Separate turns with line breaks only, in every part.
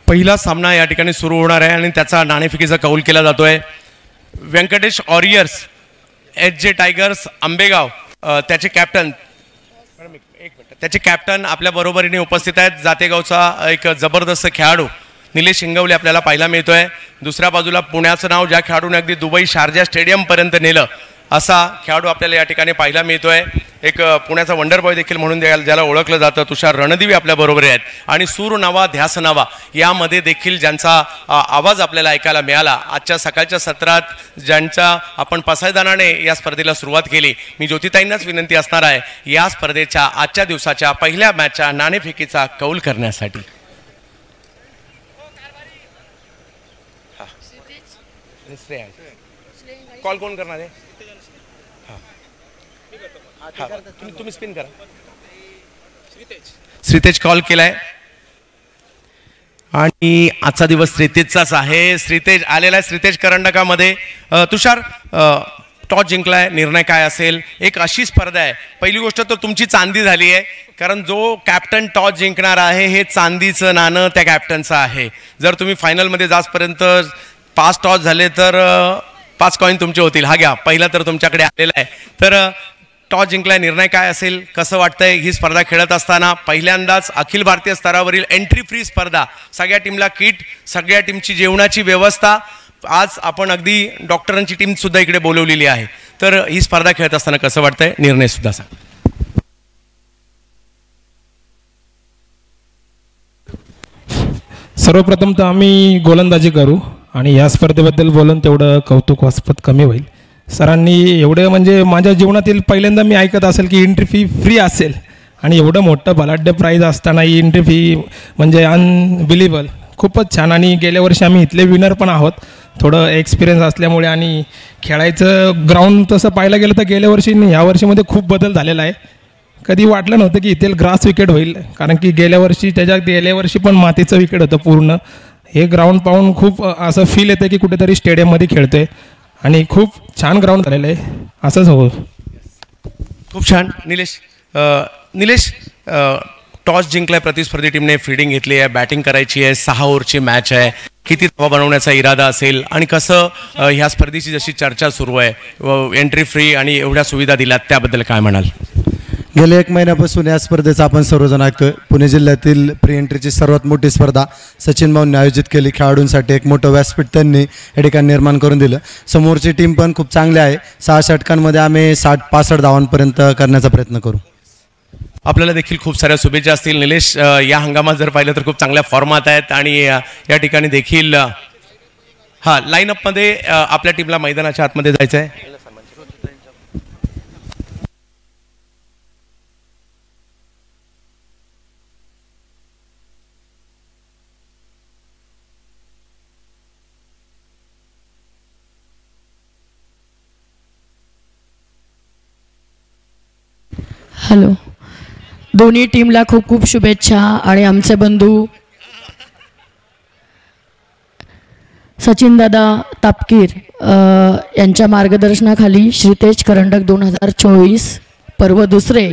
पहिला सामना या ठिकाणी सुरू होणार आहे आणि त्याचा नाणेफेकीचा कौल केला जातोय। व्यंकटेश वॉरियर्स एच.जे. टायगर्स आंबेगाव त्याचे कॅप्टन आपल्या बरोबरीने उपस्थित आहेत। जातेगावचा एक जबरदस्त खेळाडू निलेश इंगवले आपल्याला पाहायला मिळतोय। दुसऱ्या बाजूला पुण्याचं नाव ज्या खेळाडूने अगदी दुबई शारजा स्टेडियमपर्यंत नेलं असा खेळाडू आपल्याला या ठिकाणी पाहायला मिळतोय। एक पुण्याचा वंडर बॉय देखील म्हणून ज्याला ओळखलं जातं तुषार रणदिवे आपल्याबरोबर आहेत आणि सूर नवा ध्यास नवा यामध्ये देखील ज्यांचा आवाज आपल्याला ऐकायला मिळाला आजच्या सकाळच्या सत्रात ज्यांचा आपण पसायदानाने या स्पर्धेला सुरुवात केली। मी ज्योतिताईंनाच विनंती असणार आहे या स्पर्धेच्या आजच्या दिवसाच्या पहिल्या मॅचच्या नाणेफेकीचा कौल करण्यासाठी। कॉल कोण करणार आहे? तुम्ही स्पिन करा। श्रीतेज कॉल केलाय आणि आजचा दिवस श्रीतेजचाच आहे। श्रीतेज आलेला आहे श्रीतेज करंडकामध्ये। तुषार टॉस जिंकलाय, निर्णय काय असेल? एक अशी स्पर्धा आहे, पहिली गोष्ट तर तुमची चांदी झाली आहे कारण जो कॅप्टन टॉस जिंकणार आहे हे चांदीचं नाणं त्या कॅप्टनचं आहे। जर तुम्ही फायनलमध्ये जाचपर्यंत 5 टॉस झाले तर 5 कॉईन तुमचे होतील। हा घ्या, पहिला तर तुमच्याकडे आलेला आहे। तर टॉस जिंकलाय, निर्णय काय असेल, कसं वाटतंय ही स्पर्धा खेळत असताना? पहिल्यांदाच अखिल भारतीय स्तरावरील एंट्री फ्री स्पर्धा, सगळ्या टीमला किट, सगळ्या टीमची जेवणाची व्यवस्था, आज आपण अगदी डॉक्टरांची टीम सुद्धा इकडे बोलवलेली आहे। तर ही स्पर्धा खेळत असताना कसं वाटतंय, निर्णय सुद्धा सांग।
सर्वप्रथम तर आम्ही गोलंदाजी करू आणि या स्पर्धेबद्दल बोलून तेवढं कौतुकास्पद कमी होईल। सरांनी एवढं म्हणजे माझ्या जीवनातील पहिल्यांदा मी ऐकत असेल की एंट्री फी फ्री असेल आणि एवढं मोठं बलाढ्य प्राईज असताना ही एंट्री फी म्हणजे अनबिलिव्हेबल, खूपच छान। आणि गेल्या वर्षी आम्ही इथले विनर पण आहोत, थोडं एक्सपिरियन्स असल्यामुळे। आणि खेळायचं ग्राउंड तसं पाहायला गेलं तर गेल्या वर्षी आणि ह्या वर्षीमध्ये खूप बदल झालेला आहे। कधी वाटलं नव्हतं की इथे ग्रास विकेट होईल, कारण की गेल्या वर्षी पण मातीचं विकेट होतं पूर्ण। हे ग्राउंड पाहून खूप असं फील येतं की कुठेतरी स्टेडियममध्ये खेळतोय आणि खूप छान ग्राउंड झालेलं आहे, असंच हवं।
खूप छान। निलेश टॉस जिंकलाय, प्रतिस्पर्धी टीमने फिल्डिंग घेतली आहे, बॅटिंग करायची आहे, 6 ओव्हरची मॅच आहे, किती धावा बनवण्याचा इरादा असेल आणि कसं ह्या स्पर्धेची जशी चर्चा सुरू आहे एंट्री फ्री आणि एवढ्या सुविधा दिल्यात त्याबद्दल काय म्हणाल?
गेल्या 1 महिन्यापासून या स्पर्धेचा आपण सर्वजण ऐकतोय। पुणे जिल्ह्यातील प्री एंट्रीची सर्वात मोठी स्पर्धा सचिन भाऊंनी आयोजित केली। खेळाडूंसाठी एक मोठं व्यासपीठ त्यांनी या ठिकाणी निर्माण करून दिलं। समोरची टीम पण खूप चांगली आहे। 6 षटकांमध्ये आम्ही 60-65 धावांपर्यंत करण्याचा प्रयत्न करू।
आपल्याला देखील खूप साऱ्या शुभेच्छा असतील। निलेश या हंगामात जर पाहिलं तर खूप चांगल्या फॉर्मात आहेत आणि या ठिकाणी देखील लाईनअपमध्ये आपल्या टीमला मैदानाच्या आतमध्ये जायचं आहे।
हॅलो, दोन्ही टीमला खूप खूप शुभेच्छा। आणि आमचे बंधू सचिनदादा तापकीर यांच्या मार्गदर्शनाखाली श्रीतेज करंडक 2024 पर्व दुसरे।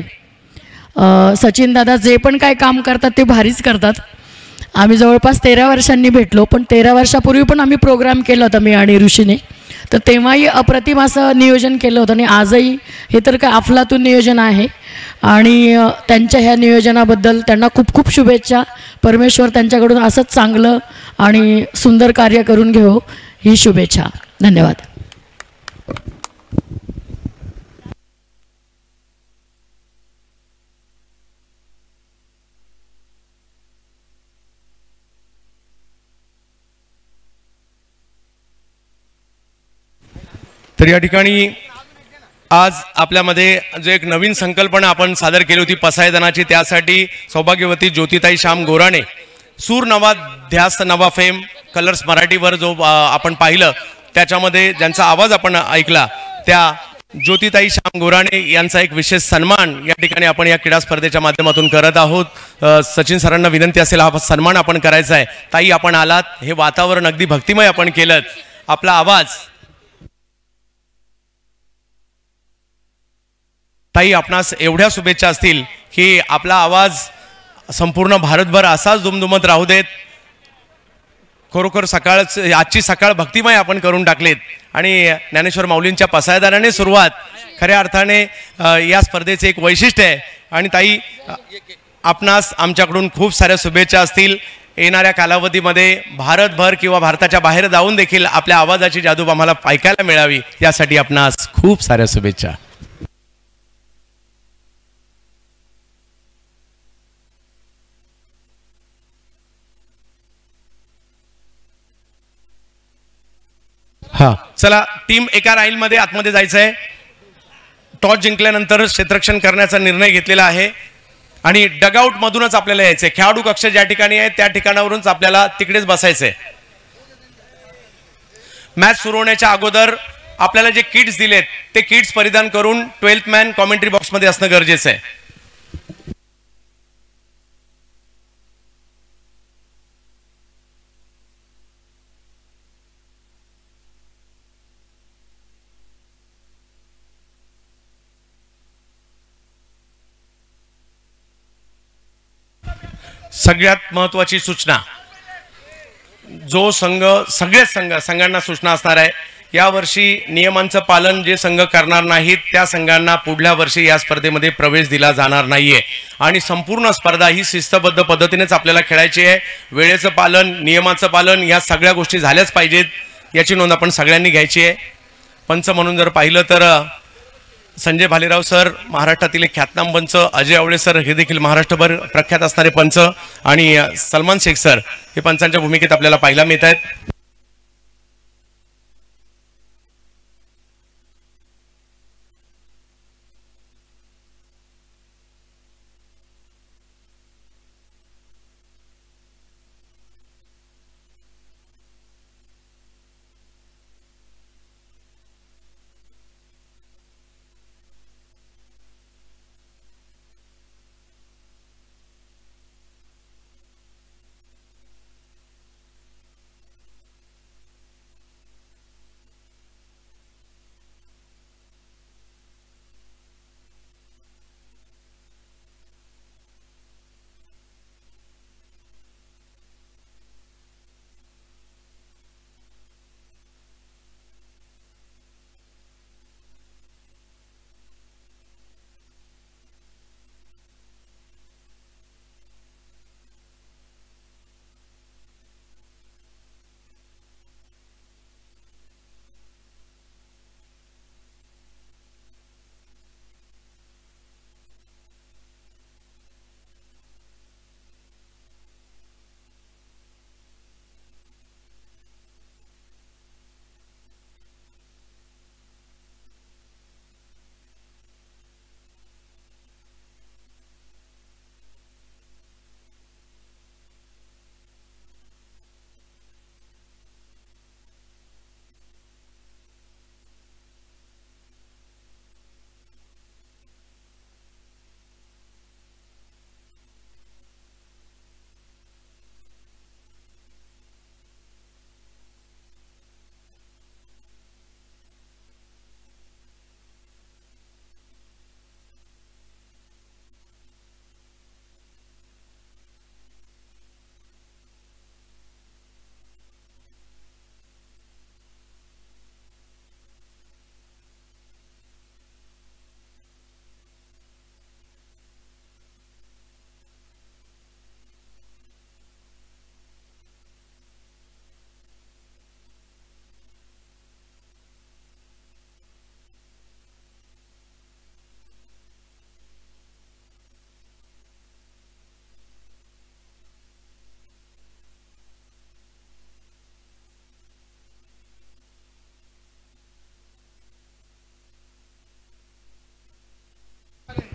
सचिनदादा जे पण काय काम करतात ते भारीच करतात। आम्ही जवळपास 13 वर्षांनी भेटलो, पण 13 वर्षापूर्वी पण आम्ही प्रोग्राम केला होता मी आणि ऋषीने, तर तेव्हाही अप्रतिम असं नियोजन केलं होतं आणि आजही हे तर काय अफलातून नियोजन आहे। आणि त्यांच्या ह्या नियोजनाबद्दल त्यांना खूप खूप शुभेच्छा। परमेश्वर त्यांच्याकडून असंच चांगलं आणि सुंदर कार्य करून घेऊ ही शुभेच्छा। धन्यवाद।
तर या ठिकाणी आज आपल्यामध्ये जो एक नवीन संकल्पना आपण सादर केली होती पसायदानाची, त्यासाठी सौभाग्यवती ज्योतिताई श्याम गोराणे, सूर नवा ध्यास नवा फेम कलर्स मराठीवर जो आपण पाहिलं त्याच्यामध्ये ज्यांचा आवाज आपण ऐकला त्या ज्योतिताई श्याम गोराणे यांचा एक विशेष सन्मान या ठिकाणी आपण या क्रीडा स्पर्धेच्या माध्यमातून करत आहोत। सचिन सरांना विनंती असेल हा सन्मान आपण करायचा आहे। ताई आपण आलात, हे वातावरण अगदी भक्तिमय आपण केलं, आपला आवाज ताई आपणास एवढ्या शुभेच्छा असतील की आपला आवाज संपूर्ण भारतभर असाच दुमदुमत राहू देत। खरोखर आजची सकाळ भक्तिमय आपण करून टाकलीत आणि ज्ञानेश्वर माऊलींच्या पसायदानाने सुरुवात खऱ्या अर्थाने या स्पर्धेचे एक वैशिष्ट्य आहे. आणि ताई, आपणास आमच्याकडून खूप साऱ्या शुभेच्छा असतील. येणाऱ्या कालावधीमध्ये भारतभर किंवा भारताच्या बाहेर जाऊन देखील आपल्या आवाजाची जादू आम्हाला ऐकायला मिळावी, यासाठी आपणास खूप साऱ्या शुभेच्छा. हा, चला टीम एका राईलमध्ये आतमध्ये जायचं आहे. टॉस जिंकल्यानंतर क्षेत्ररक्षण करण्याचा निर्णय घेतलेला आहे आणि डगआउट मधूनच आपल्याला यायचंय. खेळाडू कक्ष ज्या ठिकाणी आहे त्या ठिकाणावरूनच आपल्याला तिकडेच बसायचंय. मॅच सुरू होण्याच्या अगोदर आपल्याला जे किट्स दिलेत ते किट्स परिधान करून 12th मॅन कॉमेंट्री बॉक्समध्ये असणं गरजेचं आहे. सगळ्यात महत्त्वाची सूचना, जो संघांना सूचना असणार आहे, यावर्षी नियमांचं पालन जे संघ करणार नाहीत त्या संघांना पुढल्या वर्षी या स्पर्धेमध्ये प्रवेश दिला जाणार नाहीये. आणि संपूर्ण स्पर्धा ही शिस्तबद्ध पद्धतीनेच आपल्याला खेळायची आहे. वेळेचं पालन, नियमाचं पालन, या सगळ्या गोष्टी झाल्याच पाहिजेत, याची नोंद आपण सगळ्यांनी घ्यायची आहे. पंच म्हणून जर पाहिलं तर संजय भालेराव सर महाराष्ट्रातील एक ख्यातनाम पंच, अजय आवळे सर हे देखील महाराष्ट्रभर प्रख्यात असणारे पंच, आणि सलमान शेख सर हे पंचांच्या भूमिकेत आपल्याला पाहायला मिळत आहेत.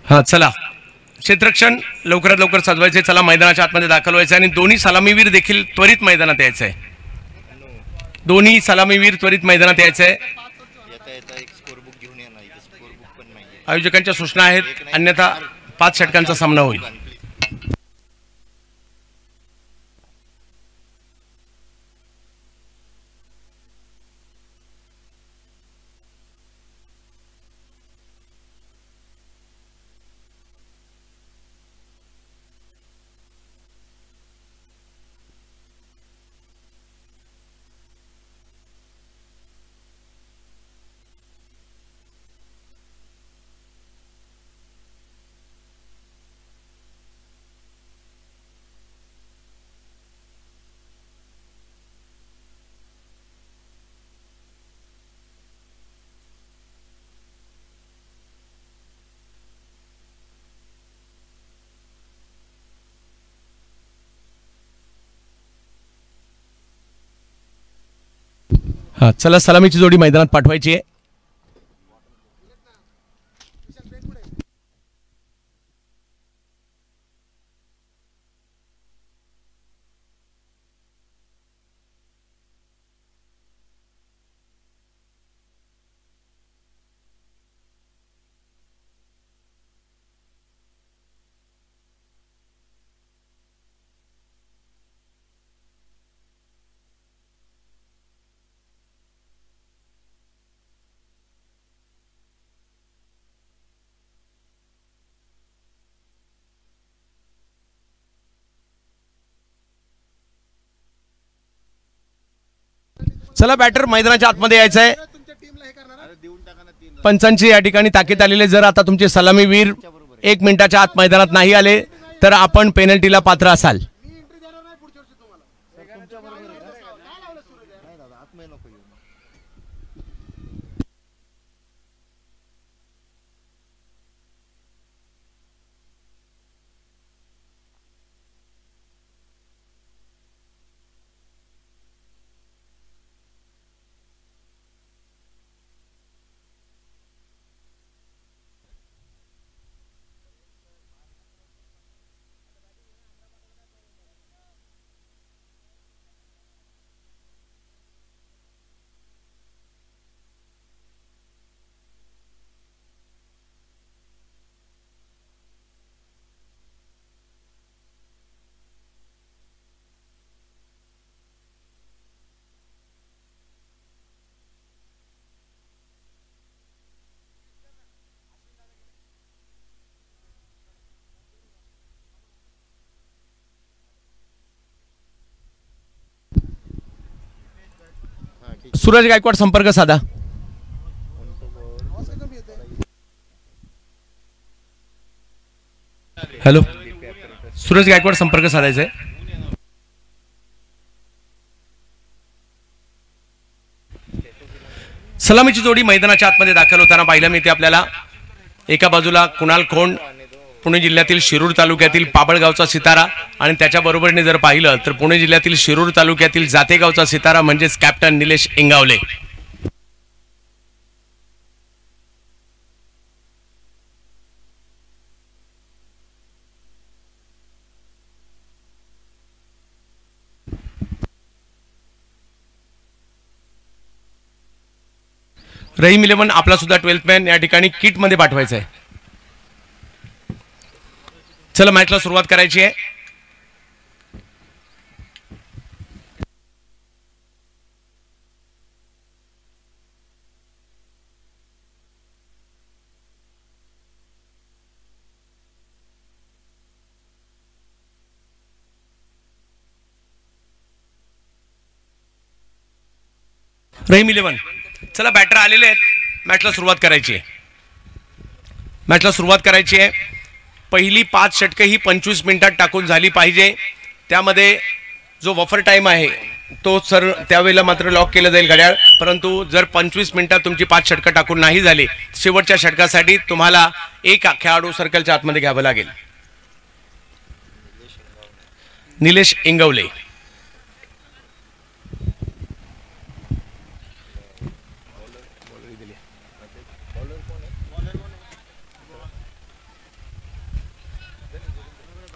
हा, चला क्षेत्ररक्षण लवकरात लवकर सजवायचे. चला मैदानाच्या आतमध्ये दाखल व्हायचं आणि दोन्ही सलामीवीर देखील त्वरित मैदानात यायचं आहे. दोन्ही सलामीवीर त्वरित मैदानात यायचं आहे. आयोजकांच्या सूचना आहेत, अन्यथा 5 षटकांचा सामना होईल. हां, चला सलामीची जोडी मैदानात पाठवायची आहे. चला बॅटर मैदानाच्या आतमध्ये यायचं आहे. पंचांची या ठिकाणी ताकीद आलेले, जर आता तुमचे सलामीवीर 1 मिनिटाच्या आत मैदानात नाही आले तर आपण पेनल्टीला पात्र असाल. सूरज गायकवाड संपर्क साधा. हॅलो, सूरज गायकवाड संपर्क साधायचा आहे. सलामीची जोडी मैदानाच्या आतमध्ये दाखल होताना पाहायला मिळते आपल्याला. एका बाजूला कुणाल खोंड, पुणे जिल्ह्यातील शिरूर तालुक्यातील पाबळगावचा सितारा, आणि त्याच्या बरोबरीने जर पाहिलं तर पुणे जिल्ह्यातील शिरूर तालुक्यातील जातेगावचा सितारा म्हणजेच कॅप्टन निलेश इंगावले. रहीम 11 आपला सुद्धा 12th मॅन या ठिकाणी किट मध्ये पाठवायचा आहे. चला मॅचला सुरुवात करायची आहे. रहीम 11, चला बॅटर आलेले आहेत. मॅचला सुरुवात करायची आहे. मॅचला सुरुवात करायची आहे. पहिली 5 षटके ही 25 मिनिटात टाकून झाली पाहिजे. त्यामध्ये जो बफर टाइम आहे तो सर त्यावेळेला मात्र लॉक केलं जाईल घड्याळ. परंतु जर 25 मिनिटात तुमची 5 षटकं टाकून नाही झाली, शेवटच्या षटकासाठी तुम्हाला एक खेळाडू सर्कलच्या आतमध्ये घ्यावं लागेल. निलेश इंगवले.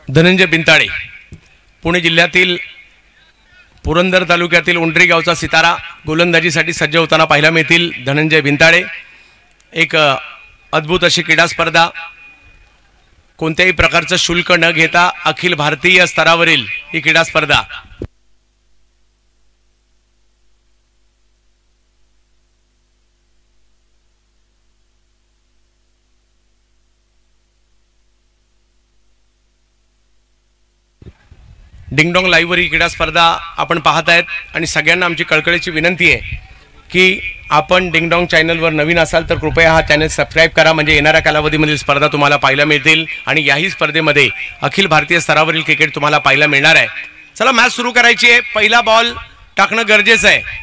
धनंजय बिंताळे, पुणे जिल्ह्यातील पुरंदर तालुक्यातील उंडरी गावचा सितारा, गोलंदाजीसाठी सज्ज होताना पाहायला मिळतील धनंजय बिंताळे. एक अद्भुत अशी क्रीडा स्पर्धा, कोणत्याही प्रकारचं शुल्क न घेता अखिल भारतीय स्तरावरील ही क्रीडा स्पर्धा. डिंगडॉंग लाईव्हवर ही क्रीडा स्पर्धा आपण पाहत आहेत आणि सगळ्यांना आमची कळकळीची विनंती आहे की आपण डिंगडॉंग चॅनलवर नवीन असाल तर कृपया हा चॅनल सबस्क्राईब करा, म्हणजे येणाऱ्या कालावधीमधील स्पर्धा तुम्हाला पाहायला मिळतील आणि याही स्पर्धेमध्ये अखिल भारतीय स्तरावरील क्रिकेट तुम्हाला पाहायला मिळणार आहे. चला मॅच सुरू करायची आहे. पहिला बॉल टाकणं गरजेचं आहे.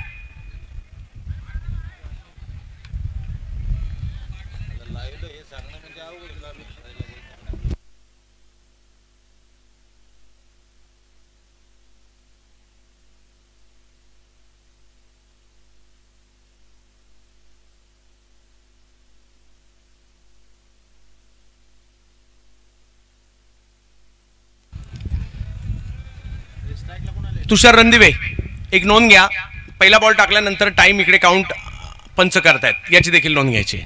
तुषार रणदिवे, एक नोंद घ्या. पहिला बॉल टाकल्यानंतर टाइम इकडे काउंट पंच करतायत, याची देखील नोंद घ्यायची.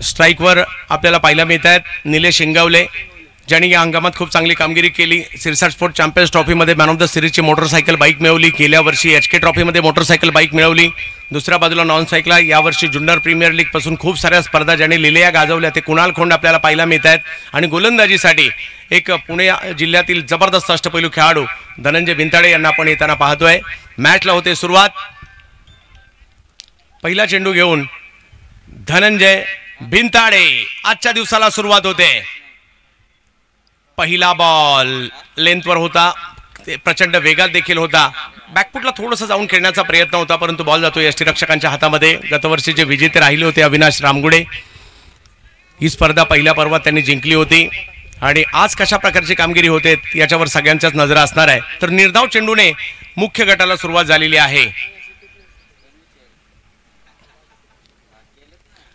स्ट्राईकवर आपल्याला पाहायला मिळत आहेत निलेश इंगावले, ज्यांनी या हंगामात खूप चांगली कामगिरी केली. सिरसाट स्पोर्ट चॅम्पियन्स ट्रॉफीमध्ये मॅन ऑफ द सिरीजची मोटरसायकल बाईक मिळवली. गेल्या वर्षी HK ट्रॉफीमध्ये मोटरसायकल बाईक मिळवली. दुसऱ्या बाजूला नॉन सायकलला यावर्षी जुन्नर प्रीमियर लीग पासून खूप साऱ्या स्पर्धा ज्यांनी लिलेया गाजवल्या ते कुणाल खोंड आपल्याला पाहायला मिळत आहेत. आणि गोलंदाजीसाठी एक पुणे जिल्ह्यातील जबरदस्त अष्टपैलू खेळाडू धनंजय भिंताडे यांना आपण येताना पाहतोय. मॅचला होते सुरुवात. पहिला चेंडू घेऊन धनंजय भिंताडे, आजच्या दिवसाला सुरुवात होते. पहिला बॉल लेंथवर होता, ते प्रचंड वेगात देखील होता. बॅकफुटला थोडंसं जाऊन खेळण्याचा प्रयत्न होता, परंतु बॉल जातो यष्टीरक्षकांच्या हातामध्ये. गतवर्षीचे विजेते राहिले होते अविनाश रामगुडे. ही स्पर्धा पहिल्या पर्वात त्यांनी जिंकली होती आणि आज कशा प्रकारची कामगिरी होते याच्यावर सगळ्यांच्याच नजरा असणार आहे. तर निर्धाव चेंडूने मुख्य गटाला सुरुवात झालेली आहे.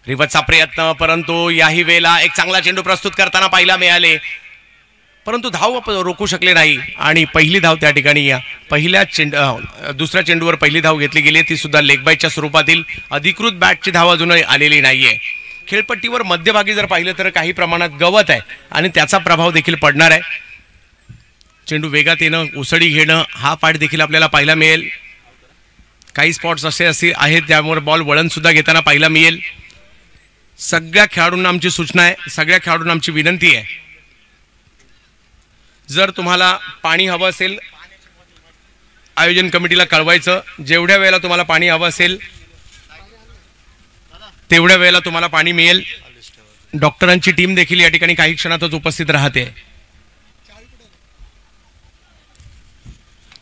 रिव्हर्सचा प्रयत्न, परंतु याही वेळेला एक चांगला चेंडू प्रस्तुत करताना पाहायला मिळाले, परंतु धाव रोखू शकले नाही. आणि पहिली धाव त्या ठिकाणी या दुसऱ्या चेंडूवर पहिली धाव घेतली गेली, ती सुद्धा लेग बाईटच्या स्वरूपातील. अधिकृत बॅटची धाव अजून आलेली नाहीये. खेळपट्टीवर मध्यभागी जर पाहिलं तर काही प्रमाणात गवत आहे आणि त्याचा प्रभाव देखील पडणार आहे. चेंडू वेगात येणं, उसळी घेणं हा पाठ देखील आपल्याला पाहायला मिळेल. काही स्पॉट्स असे आहेत त्यामुळे बॉल वळण सुद्धा घेताना पाहायला मिळेल. सगळ्या खेळाडूंना आमची सूचना आहे, सगळ्या खेळाडूंना आमची विनंती आहे, जर तुम्हाला पाणी हवं असेल आयोजन कमिटीला कळवायचं. जेवढ्या वेळेला तुम्हाला पाणी हवं असेल तेवढ्या वेळेला तुम्हाला पाणी मिळेल. डॉक्टरांची टीम देखील या ठिकाणी काही क्षणातच उपस्थित राहते.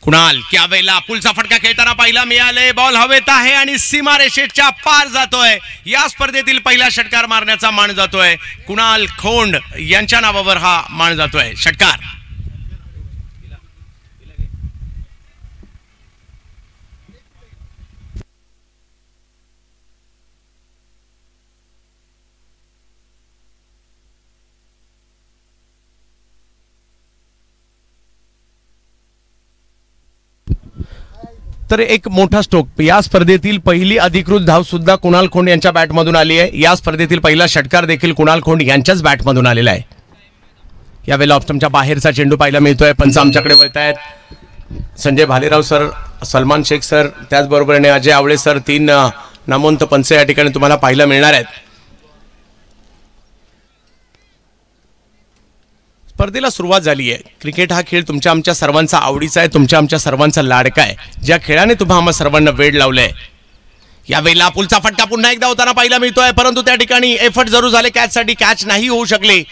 कुणाल क्या वेळेला पुलचा फटका खेळताना पाहायला मिळाले. बॉल हवेत आहे आणि सीमारेषेच्या पार जातोय. या स्पर्धेतील पहिला षटकार मारण्याचा मान जातोय. कुणाल खोंड यांच्या नावावर हा मान जातोय. षटकार. तर एक मोठा स्ट्रोक. या स्पर्धेतील पहिली अधिकृत धाव सुद्धा कुणाल खोंड यांच्या बॅटमधून आली आहे. या स्पर्धेतील पहिला षटकार देखील कुणाल खोंड यांच्याच बॅटमधून आलेला आहे. यावेळेला ऑप्शनच्या बाहेरचा चेंडू पाहायला मिळतोय. पंच आमच्याकडे वळत आहेत. संजय भालेराव सर, सलमान शेख सर, त्याचबरोबर अजय आवळे सर, 3 नामवंत पंच या ठिकाणी तुम्हाला पाहायला मिळणार आहेत. स्पर्धेला सुरुवात झाली आहे. क्रिकेट हा खेळ तुमच्या आमच्या सर्वांचा आवडीचा आहे, तुमच्या आमच्या सर्वांचा लाडका आहे, ज्या खेळाने तुम्हा आम्हा सर्वांना वेळ लावलाय. यावेळेला पुलचा फटका पुन्हा एकदा होताना पाहायला मिळतोय, परंतु त्या ठिकाणी एफर्ट जरूर झाले कॅचसाठी, कॅच नाही होऊ शकले.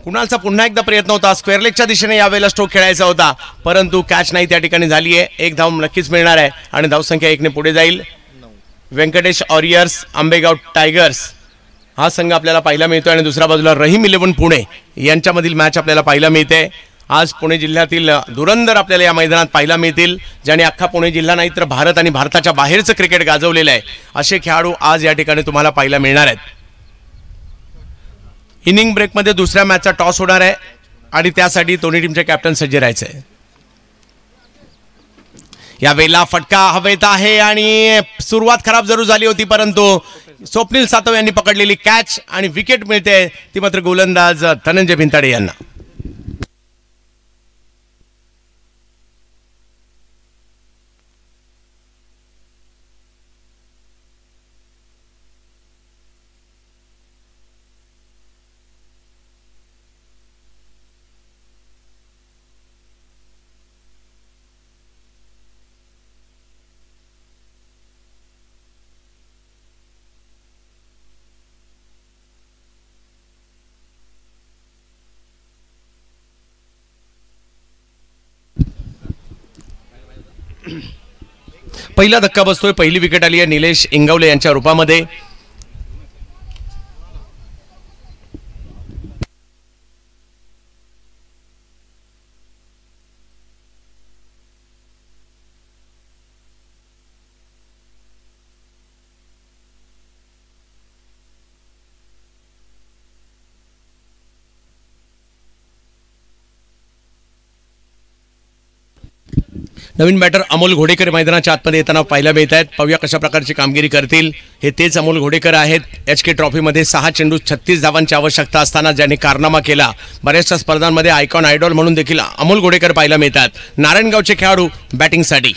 कुणालचा पुन्हा एकदा प्रयत्न होता, स्क्वेअर लेगच्या दिशेने यावेळेला स्ट्रोक खेळायचा होता, परंतु कॅच नाही त्या ठिकाणी झाली आहे. एक धाव नक्कीच मिळणार आहे आणि धावसंख्या 1 ने पुढे जाईल. व्यंकटेश वॉरियर्स आंबेगाव टायगर्स हा संघ आपल्याला पाहायला मिळतोय आणि दुसऱ्या बाजूला रहीम 11 पुणे यांच्यामधील मॅच आपल्याला पाहायला मिळते. आज पुणे जिल्ह्यातील धुरंधर आपल्याला या मैदानात पाहायला मिळतील, ज्याने अख्खा पुणे जिल्हा नाही तर भारत आणि भारताच्या बाहेरचं क्रिकेट गाजवलेलं आहे. असे खेळाडू आज या ठिकाणी तुम्हाला पाहायला मिळणार आहेत. इनिंग ब्रेकमध्ये दुसऱ्या मॅचचा टॉस होणार आहे आणि त्यासाठी दोन्ही टीमचे कॅप्टन सज्ज राहायचे. यावेळेला फटका हवेत आहे आणि सुरुवात खराब जरूर झाली होती, परंतु स्वप्नील सातव यांनी पकडलेली कॅच आणि विकेट मिळते, ती मात्र गोलंदाज धनंजय भिंताडे यांना. पहिला धक्का बसतोय. पहिली विकेट आली आहे निलेश इंगवले यांच्या रूपामध्ये. नवीन बॅटर अमोल घोडेकर मैदानाच्या आतमध्ये येताना पाहायला मिळत आहेत. पाहूया कशा प्रकारची कामगिरी करतील. हे तेच अमोल घोडेकर आहेत. HK ट्रॉफीमध्ये 6 चेंडू 36 धावांची आवश्यकता असताना ज्याने कारनामा केला. बऱ्याचशा स्पर्धांमध्ये आयकॉन आयडॉल म्हणून देखील अमोल घोडेकर पाहायला मिळतात. नारायणगावचे खेळाडू बॅटिंगसाठी.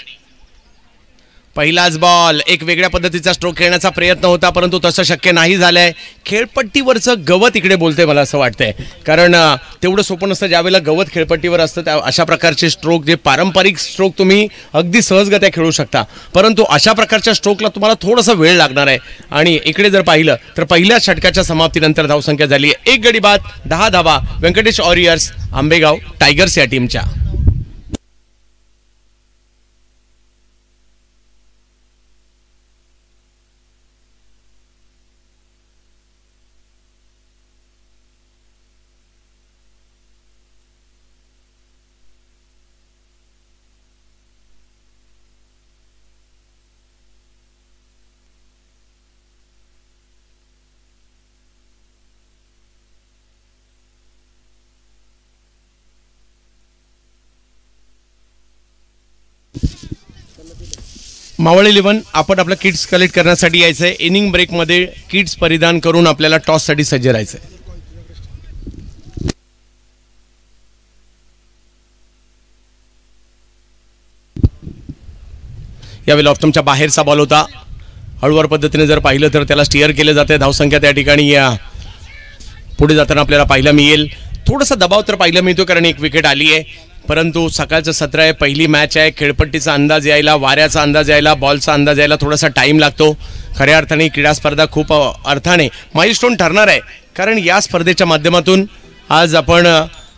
पहिलाच बॉल, एक वेगळ्या पद्धतीचा स्ट्रोक खेळण्याचा प्रयत्न होता परंतु तसं शक्य नाही झालंय. खेळपट्टीवरचं गवत इकडे बोलते मला असं वाटतंय, कारण तेवढं सोपं नसतं ज्यावेळेला गवत खेळपट्टीवर असतं त्या अशा प्रकारचे स्ट्रोक, जे पारंपरिक स्ट्रोक तुम्ही अगदी सहजगत्या खेळू शकता, परंतु अशा प्रकारच्या स्ट्रोकला तुम्हाला थोडासा वेळ लागणार आहे. आणि इकडे जर पाहिलं तर पहिल्या षटकाच्या समाप्तीनंतर धावसंख्या झाली आहे 1 गडी बाद 10 धावा व्यंकटेश वॉरियर्स आंबेगाव टायगर्स या टीमच्या. मावळ 11 आपण आपलं किट्स कलेक्ट करण्यासाठी यायचं आहे. इनिंग ब्रेकमध्ये किट्स परिधान करून आपल्याला टॉससाठी सज्ज राहायचं आहे. यावेळी ऑप्टमच्या बाहेरचा बॉल होता. हळूवार पद्धतीने जर पाहिलं तर त्याला स्टिअर केलं जाते. धावसंख्या त्या ठिकाणी या पुढे जाताना आपल्याला पाहायला मिळेल. थोडासा दबाव तर पाहायला मिळतो कारण एक विकेट आली आहे, परंतु सकाळचं सत्र आहे, पहिली मॅच आहे. खेळपट्टीचा अंदाज यायला, वाऱ्याचा अंदाज यायला, बॉलचा अंदाज यायला थोडासा टाईम लागतो. खऱ्या अर्थाने क्रीडा स्पर्धा खूप अर्थाने माइलस्टोन ठरणार आहे, कारण या स्पर्धेच्या माध्यमातून आज आपण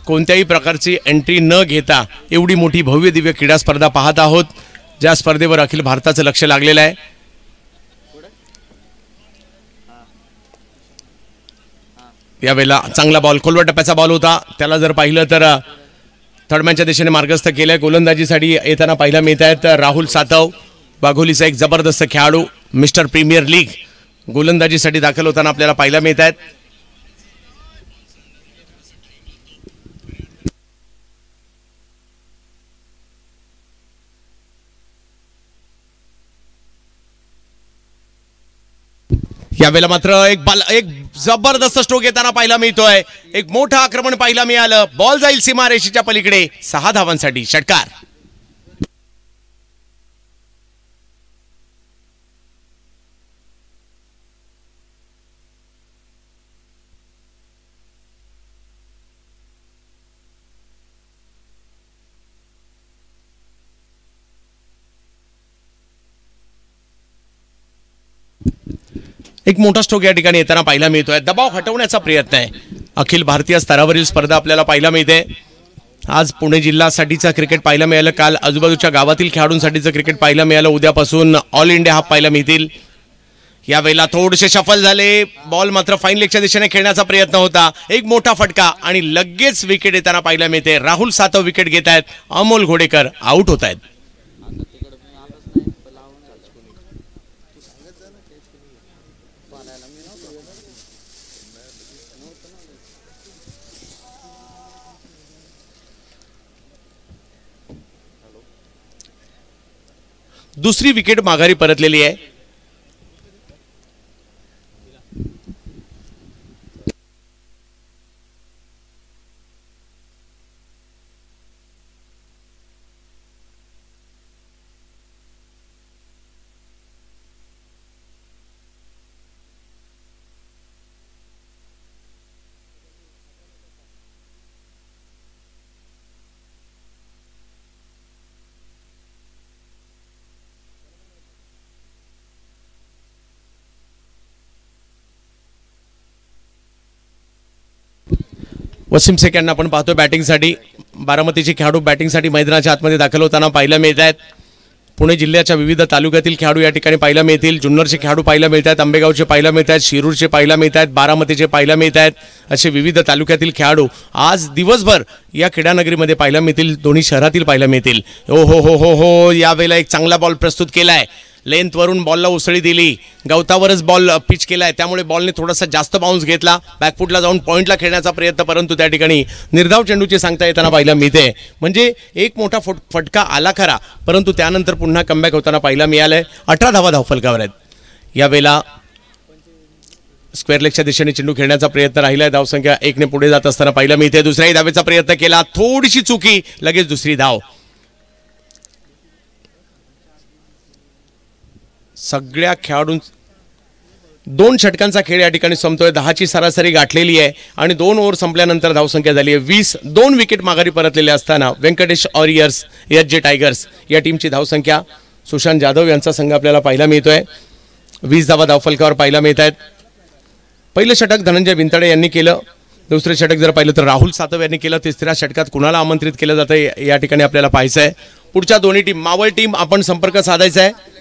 कोणत्याही प्रकारची एंट्री न घेता एवढी मोठी भव्य दिव्य क्रीडा स्पर्धा पाहत आहोत, ज्या स्पर्धेवर अखिल भारताचं लक्ष लागलेलं आहे. यावेळेला चांगला बॉल, खोलवर टप्प्याचा बॉल होता, त्याला जर पाहिलं तर थर्डमॅनच्या दिशेने मार्गस्थ केलंय. गोलंदाजीसाठी येताना पाहायला मिळत आहेत राहुल सातव, वाघोलीचा एक जबरदस्त खेळाडू, मिस्टर प्रीमियर लीग गोलंदाजीसाठी दाखल होताना आपल्याला पाहायला मिळत आहेत. यावेळेला मात्र एक जबरदस्त स्ट्रोक येताना पाहायला मिळतोय. एक मोठं आक्रमण पाहायला मिळालं. बॉल जाईल सीमारेषेच्या पलीकडे 6 धावांसाठी षटकार. एक मोठा स्ट्रोक या ठिकाणी येताना पाहायला मिळतोय. दबाव हटवण्याचा प्रयत्न आहे. अखिल भारतीय स्तरावरील स्पर्धा आपल्याला पाहायला मिळते. आज पुणे जिल्ह्यासाठीचं क्रिकेट पाहायला मिळालं, काल आजूबाजूच्या गावातील खेळाडूंसाठीचं क्रिकेट पाहायला मिळालं, उद्यापासून ऑल इंडिया हाफ पाहायला मिळतील. यावेळेला थोडेसे शफल झाले. बॉल मात्र फाईन लेगच्या दिशेने खेळण्याचा प्रयत्न होता. एक मोठा फटका आणि लगेच विकेट येताना पाहायला मिळते. राहुल सातव विकेट घेत आहेत. अमोल घोडेकर आउट होत आहेत. दुसरी विकेट माघारी परतलेली आहे. वसीम शेख यांना आपण पाहतोय बॅटिंगसाठी. बारामतीचे खेळाडू बॅटिंगसाठी मैदानाच्या आतमध्ये दाखल होताना पाहायला मिळत आहेत. पुणे जिल्ह्याच्या विविध तालुक्यातील खेळाडू या ठिकाणी पाहायला मिळतील. जुन्नरचे खेळाडू पाहायला मिळत आहेत, आंबेगावचे पाहायला मिळत आहेत, शिरूरचे पाहायला मिळत आहेत, बारामतीचे पाहायला मिळत आहेत. असे विविध तालुक्यातील खेळाडू आज दिवसभर या क्रीडानगरीमध्ये पाहायला मिळतील, दोन्ही शहरातील पाहायला मिळतील. हो हो हो हो हो यावेळेला एक चांगला बॉल प्रस्तुत केलाय. लेंथवरून बॉलला उसळी दिली, गवतावरच बॉल पिच केलाय, त्यामुळे बॉलने थोडासा जास्त बाउन्स घेतला, बॅकफुटला जाऊन पॉईंटला खेळण्याचा प्रयत्न, परंतु त्या ठिकाणी निर्धाव चेंडूची सांगता येताना पाहायला मिळते. म्हणजे एक मोठा फटका आला खरा, परंतु त्यानंतर पुन्हा कमबॅक होताना पाहायला मिळालंय. 18 धावा धावफलकावर आहेत. यावेळेला स्क्वेअर लेगच्या दिशेने चेंडू खेळण्याचा प्रयत्न राहिलाय. धावसंख्या 1 ने पुढे जात असताना पाहायला मिळते. दुसऱ्याही धावेचा प्रयत्न केला, थोडीशी चुकी, लगेच दुसरी धाव. सगळ्या खेळाडूं 2 षटकांचा खेळ या ठिकाणी संपतोय. 10ची सरासरी गाठलेली आहे आणि 2 ओव्हर संपल्यानंतर धावसंख्या झाली आहे 20. 2 विकेट माघारी परतलेले असताना व्यंकटेश वॉरियर्स एच.जे. टायगर्स या टीमची धावसंख्या, सुशांत जाधव यांचा संघ आपल्याला पाहायला मिळतोय. 20 धावा धावफलकावर पाहायला मिळत आहेत. पहिलं षटक धनंजय बिनताडे यांनी केलं. दुसरे षटक जर पाहिलं तर राहुल सातव यांनी केलं. तिसऱ्या षटकात कुणाला आमंत्रित केलं जातं या ठिकाणी आपल्याला पाहायचं आहे. पुढच्या दोन्ही टीम, मावळ टीम आपण संपर्क साधायचा आहे.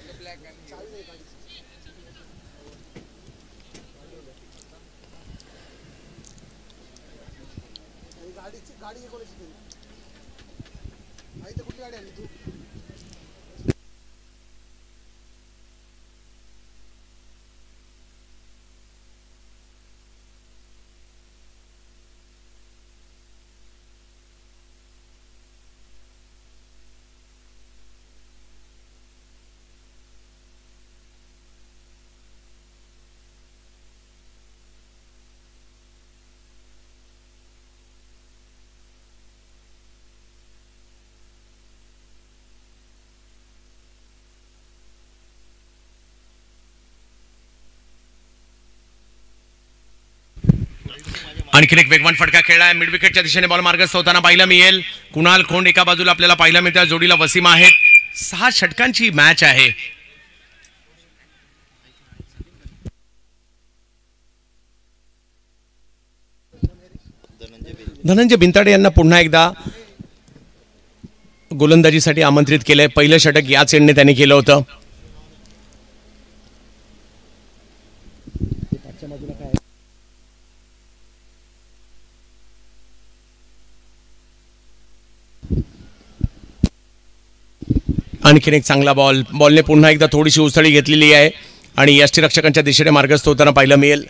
आणखीन एक वेगवान फटका खेळला आहे. मिड विकेटच्या दिशेने बॉल मार्गस्थ होताना पाहायला मिळेल. कुणाल खोंड एका बाजूला आपल्याला पाहायला मिळतात, जोडीला वसीम आहेत. 6 षटकांची मॅच आहे. धनंजय बिनताडे यांना पुन्हा एकदा गोलंदाजीसाठी आमंत्रित केलंय. पहिलं षटक याच एंडने त्यांनी केलं होतं. आणखीन एक चांगला बॉलने पुन्हा एकदा थोडीशी उसळी घेतलेली आहे आणि यष्टीरक्षकांच्या दिशेने मार्गस्थ होताना पाहायला मिळेल.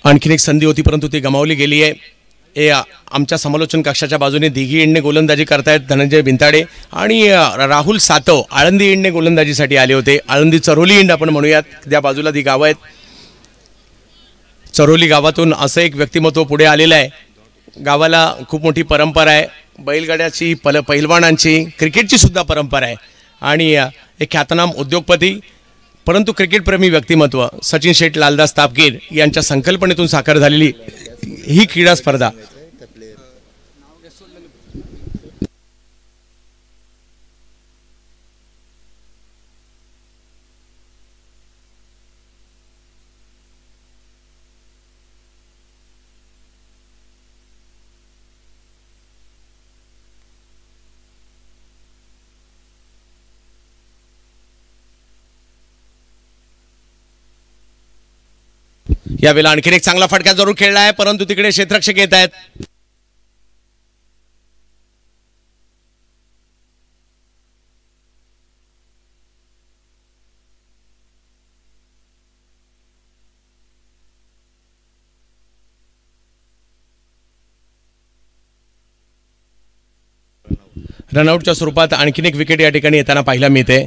आणखीन एक संधी होती परंतु ती गमावली गेली आहे. हे आमच्या समालोचन कक्षाच्या बाजूने दिघी इंडने गोलंदाजी करतायत धनंजय बिनताडे आणि राहुल सातव आळंदी इंडने गोलंदाजीसाठी आले होते. आळंदी चरोली इंड आपण म्हणूयात, त्या बाजूला ती गावं आहेत. चरोली गावातून असं एक व्यक्तिमत्व पुढे आलेलं आहे. गावाला खूप मोठी परंपरा आहे, बैलगाड्याची, पहिलवानांची, क्रिकेटची सुद्धा परंपरा आहे आणि एक ख्यातनाम उद्योगपती परंतु क्रिकेटप्रेमी व्यक्तिमत्व सचिन शेठ लालदास तापकीर यांच्या संकल्पनेतून साकार झालेली ही क्रीडा स्पर्धा यावेळेला आणखीन एक चांगला फटका जरूर खेळला आहे परंतु तिकडे क्षेत्ररक्षक येत आहेत. रनआउटच्या स्वरूपात आणखीन एक विकेट या ठिकाणी येताना पाहायला मिळते.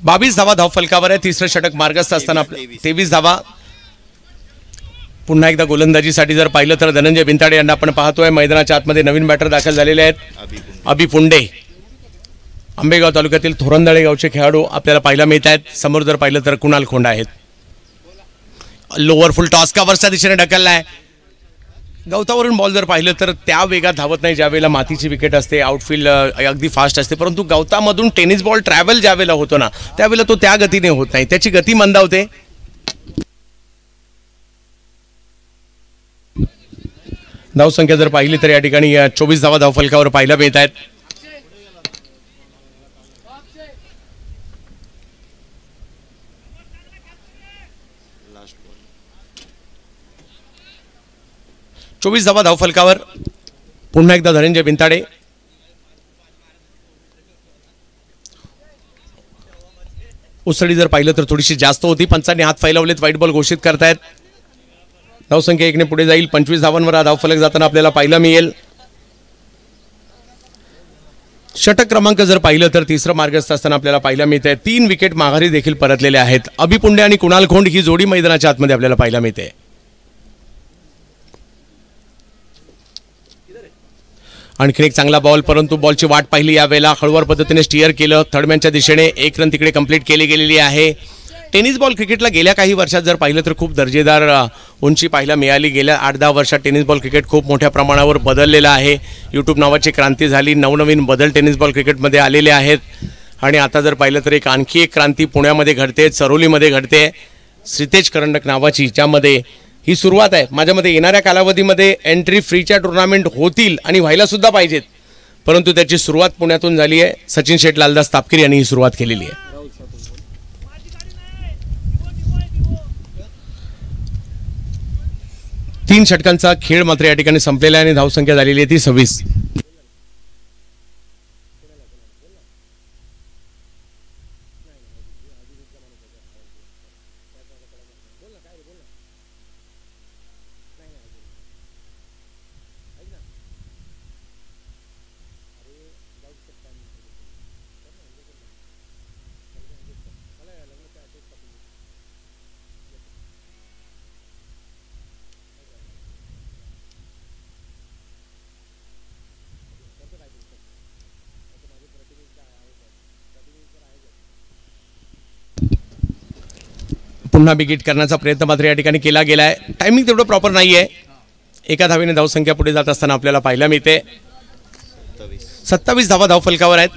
22 धावा धावफलकावर आहे. तिसरं षटक मार्गस्थ असताना 23 धावा. पुन्हा एकदा गोलंदाजीसाठी जर पाहिलं तर धनंजय बिनताडे यांना आपण पाहतोय. मैदानाच्या आतमध्ये नवीन बॅटर दाखल झालेले आहेत. अभि पुंडे, आंबेगाव तालुक्यातील थोरंदळे गावचे खेळाडू आपल्याला पाहायला मिळत आहेत. समोर जर पाहिलं तर कुणाल खोंड आहेत. लोअर फुल टॉस कव्हरच्या दिशेने ढकललाय. गवतावरून बॉल जर पाहिलं तर त्या वेगात धावत नाही ज्यावेळेला मातीची विकेट असते. आउटफील्ड अगदी फास्ट असते, परंतु गवतामधून टेनिस बॉल ट्रॅव्हल ज्यावेळेला होतो ना त्यावेळेला तो त्या गतीने होत नाही, त्याची गती मंदावते. धावसंख्या जर पाहिली तर या ठिकाणी 24 धावा धावफलकावर पाहायला मिळत आहेत. चोवीस धावा धावफलकावर. पुन्हा एकदा धनंजय बिनताडे. उसळी जर पाहिलं तर थोडीशी जास्त होती. पंचांनी हात फैलावलेत, व्हाईट बॉल घोषित करतायत. धावसंख्या 1 ने पुढे जाईल. 25 धावांवर हा धावफलक जाताना आपल्याला पाहायला मिळेल. षटक क्रमांक जर पाहिलं तर तिसरं मार्गस्थ असताना आपल्याला पाहायला मिळतंय. 3 विकेट माघारी देखील परतलेले आहेत. अभि पुंडे आणि कुणाल खोंड ही जोडी मैदानाच्या आतमध्ये आपल्याला पाहायला मिळते. आणखी एक चांगला बॉल, परंतु बॉलची वाट पाहिली यावेळेला. हळूवार पद्धतीने स्टिअर केलं. थर्डमॅनच्या दिशेने 1 रन तिकडे कंप्लीट केली गेलेली आहे. टेनिस बॉल क्रिकेटला गेल्या काही वर्षात जर पाहिलं तर खूप दर्जेदार उंची पाहायला मिळाली. गेल्या 8-10 वर्षात टेनिस बॉल क्रिकेट खूप मोठ्या प्रमाणावर बदललेलं आहे. यूट्यूब नावाची क्रांती झाली. नवनवीन बदल टेनिस बॉल क्रिकेटमध्ये आलेले आहेत. आणि आता जर पाहिलं तर आणखी एक क्रांती पुण्यामध्ये घडते, चरोलीमध्ये घडते. श्रीतेज करंडक नावाची, ज्यामध्ये ही सुरुवात आहे. माझ्या मते येणाऱ्या कालावधीमध्ये एंट्री फ्रीच्या टुर्नामेंट होतील आणि व्हायला सुद्धा पाहिजेत, परंतु त्याची सुरुवात पुण्यातून झाली आहे. सचिन शेठ लालदास तापकीर यांनी ही सुरुवात केलेली आहे. तीन षटकांचा खेळ मात्र या ठिकाणी संपलेला आहे आणि धावसंख्या झालेली आहे ती 26. पुन्हा बिगिट करण्याचा प्रयत्न मात्र या ठिकाणी केला गेला आहे. टायमिंग तेवढं प्रॉपर नाही आहे. एका धावेने धावसंख्या पुढे जात असताना आपल्याला पाहायला मिळते. 27 धावा धावफलकावर आहेत.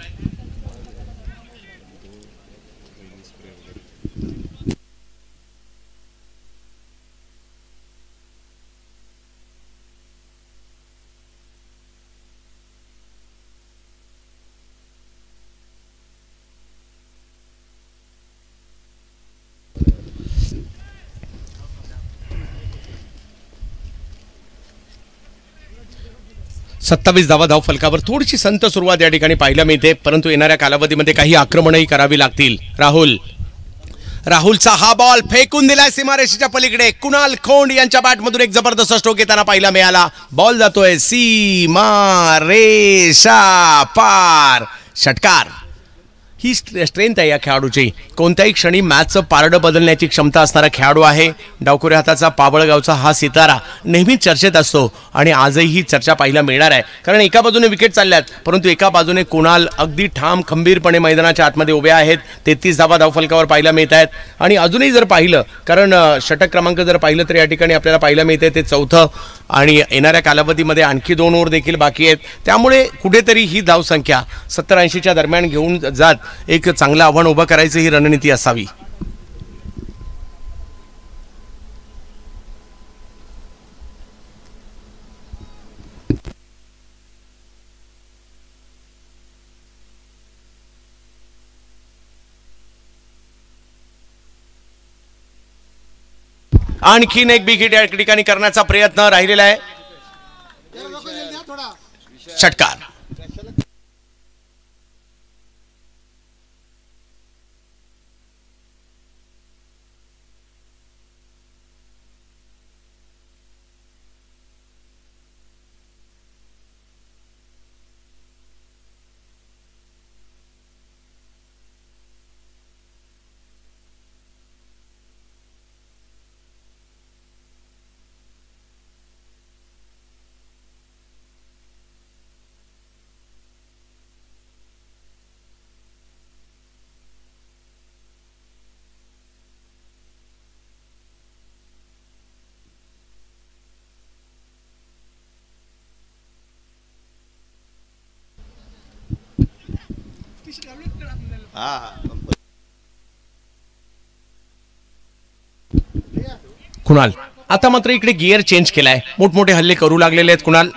सत्तावीस धावा धावफलकावर. थोडीशी संत सुरुवात या ठिकाणी पाहायला मिळते, परंतु येणाऱ्या कालावधीमध्ये काही आक्रमणही करावी लागतील. राहुलचा हा बॉल फेकून दिलाय सीमारेषेच्या पलीकडे. कुणाल खोंड यांच्या बॅटमधून एक जबरदस्त स्ट्रोक येताना पाहायला मिळाला. बॉल जातोय सीमारेषा पार. षटकार. ही स्ट्रेंथ आहे या खेळाडूची. कोणत्याही क्षणी मॅचचं पारडं बदलण्याची क्षमता असणारा खेळाडू आहे. डावखुऱ्या हाताचा पाबळगावचा हा सितारा नेहमीच चर्चेत असतो आणि आजही ही चर्चा पाहायला मिळणार आहे. कारण एका बाजूने विकेट चालल्यात, परंतु एका बाजूने कुणाल अगदी ठाम खंबीरपणे मैदानाच्या आतमध्ये उभे आहेत. 33 धावा धावफलकावर पाहायला मिळत आहेत. आणि अजूनही जर पाहिलं, कारण षटक क्रमांक जर पाहिलं तर या ठिकाणी आपल्याला पाहायला मिळते ते 4थं आणि येणाऱ्या कालावधीमध्ये आणखी 2 ओव्हर देखील बाकी आहेत. त्यामुळे कुठेतरी ही धावसंख्या 70-80च्या दरम्यान घेऊन जात एक चांगलं आव्हान उभं करायचं ही रणनीती असावी. आणखीन एक बिग हिट या ठिकाणी करण्याचा प्रयत्न राहिलेला आहे. षटकार. कुणाल आता मात्र इकडे गिअर चेंज केलाय, मोठमोठे हल्ले करू लागलेले आहेत कुणाल.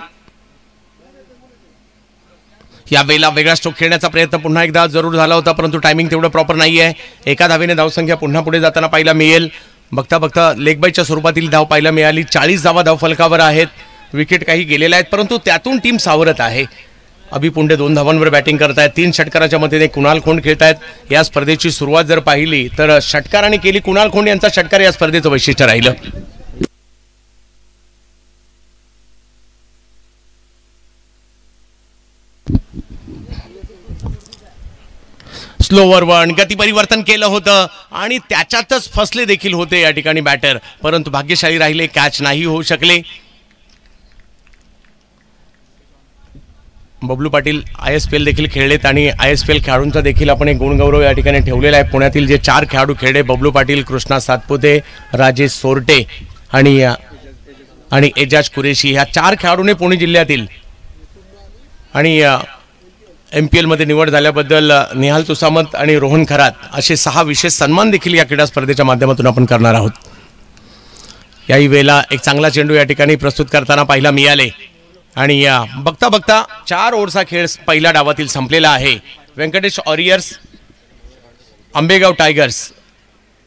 या वेळेला वेगळा स्ट्रोक खेळण्याचा प्रयत्न पुन्हा एकदा जरूर झाला होता, परंतु टायमिंग तेवढं प्रॉपर नाही आहे. एका धावेने धावसंख्या पुन्हा पुढे जाताना पाहायला मिळेल. बघता बघता लेग बायच्या स्वरूपातील धाव पाहायला मिळाली. 40 धावा धावफलकावर आहेत. विकेट काही गेलेल्या आहेत, परंतु त्यातून टीम सावरत आहे. अभि पुंडे 2 धावांवर बॅटिंग करतायत. 3 षटकाराच्या मदतीने कुणाल खोंड खेळतायत. या स्पर्धेची सुरुवात जर पाहिली तर षटकाराने केली. कुणाल खोंड यांचा षटकार या स्पर्धेचं वैशिष्ट्य राहिलं. स्लोवर वन गती परिवर्तन केलं होतं आणि त्याच्यातच फसले देखील होते या ठिकाणी बॅटर, परंतु भाग्यशाली राहिले, कॅच नाही होऊ शकले. बबलू पाटील ISPL देखील खेळलेत आणि ISPL खेळाडूंचा देखील आपण एक गुणगौरव या ठिकाणी ठेवलेला आहे. पुण्यातील जे 4 खेळाडू खेळले, बबलू पाटील, कृष्णा सातपुते, राजेश सोरटे आणि एजाज कुरेशी, ह्या 4 खेळाडूने पुणे जिल्ह्यातील आणि MPL मध्ये निवड झाल्याबद्दल निहाल तुसामत आणि रोहन खरात असे 6 विशेष सन्मान देखील या क्रीडा स्पर्धेच्या माध्यमातून आपण करणार आहोत. याही वेळेला एक चांगला चेंडू या ठिकाणी प्रस्तुत करताना पाहायला मिळाले आणि बघता बघता 4 ओव्हरचा खेळ पहिल्या डावातील संपलेला आहे. Venkatesh warriors, Ambegaon tigers,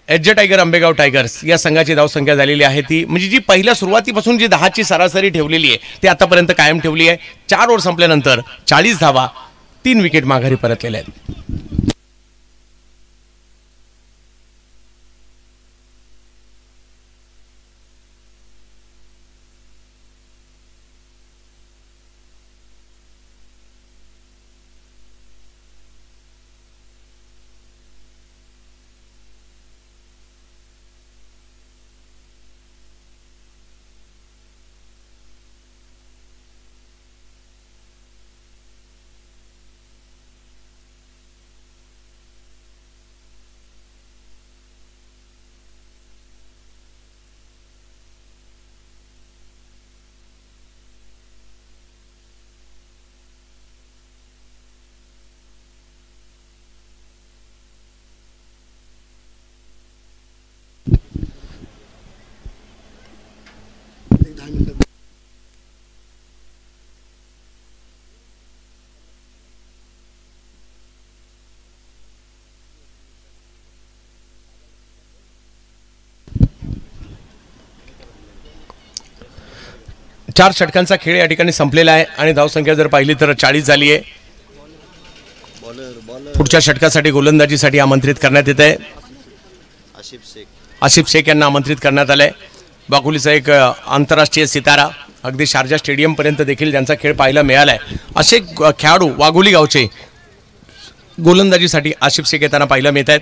H J. Tiger, Ambegaon tigers या संघाची धावसंख्या झालेली आहे ती म्हणजे जी पहिल्या सुरुवातीपासून जी 10ची सरासरी ठेवलेली आहे ती आतापर्यंत कायम ठेवली आहे. 4 ओव्हर संपल्यानंतर 40 धावा, 3 विकेट माघारी परतलेल्या आहेत. चार षटकांचा खेळ या ठिकाणी संपलेला आहे आणि धावसंख्या जर पाहिली तर 40 झाली आहे. पुढच्या षटकासाठी गोलंदाजीसाठी आमंत्रित करण्यात येत आहे. आसिफ शेख यांना आमंत्रित करण्यात आलंय. बाकुलीचा एक आंतरराष्ट्रीय सितारा, अगदी शारजा स्टेडियम पर्यंत देखील ज्यांचा खेळ पाहायला मिळालाय असे खेळाडू वाघोली गावचे गोलंदाजीसाठी आसिफ शेख येताना पाहायला मिळत आहेत.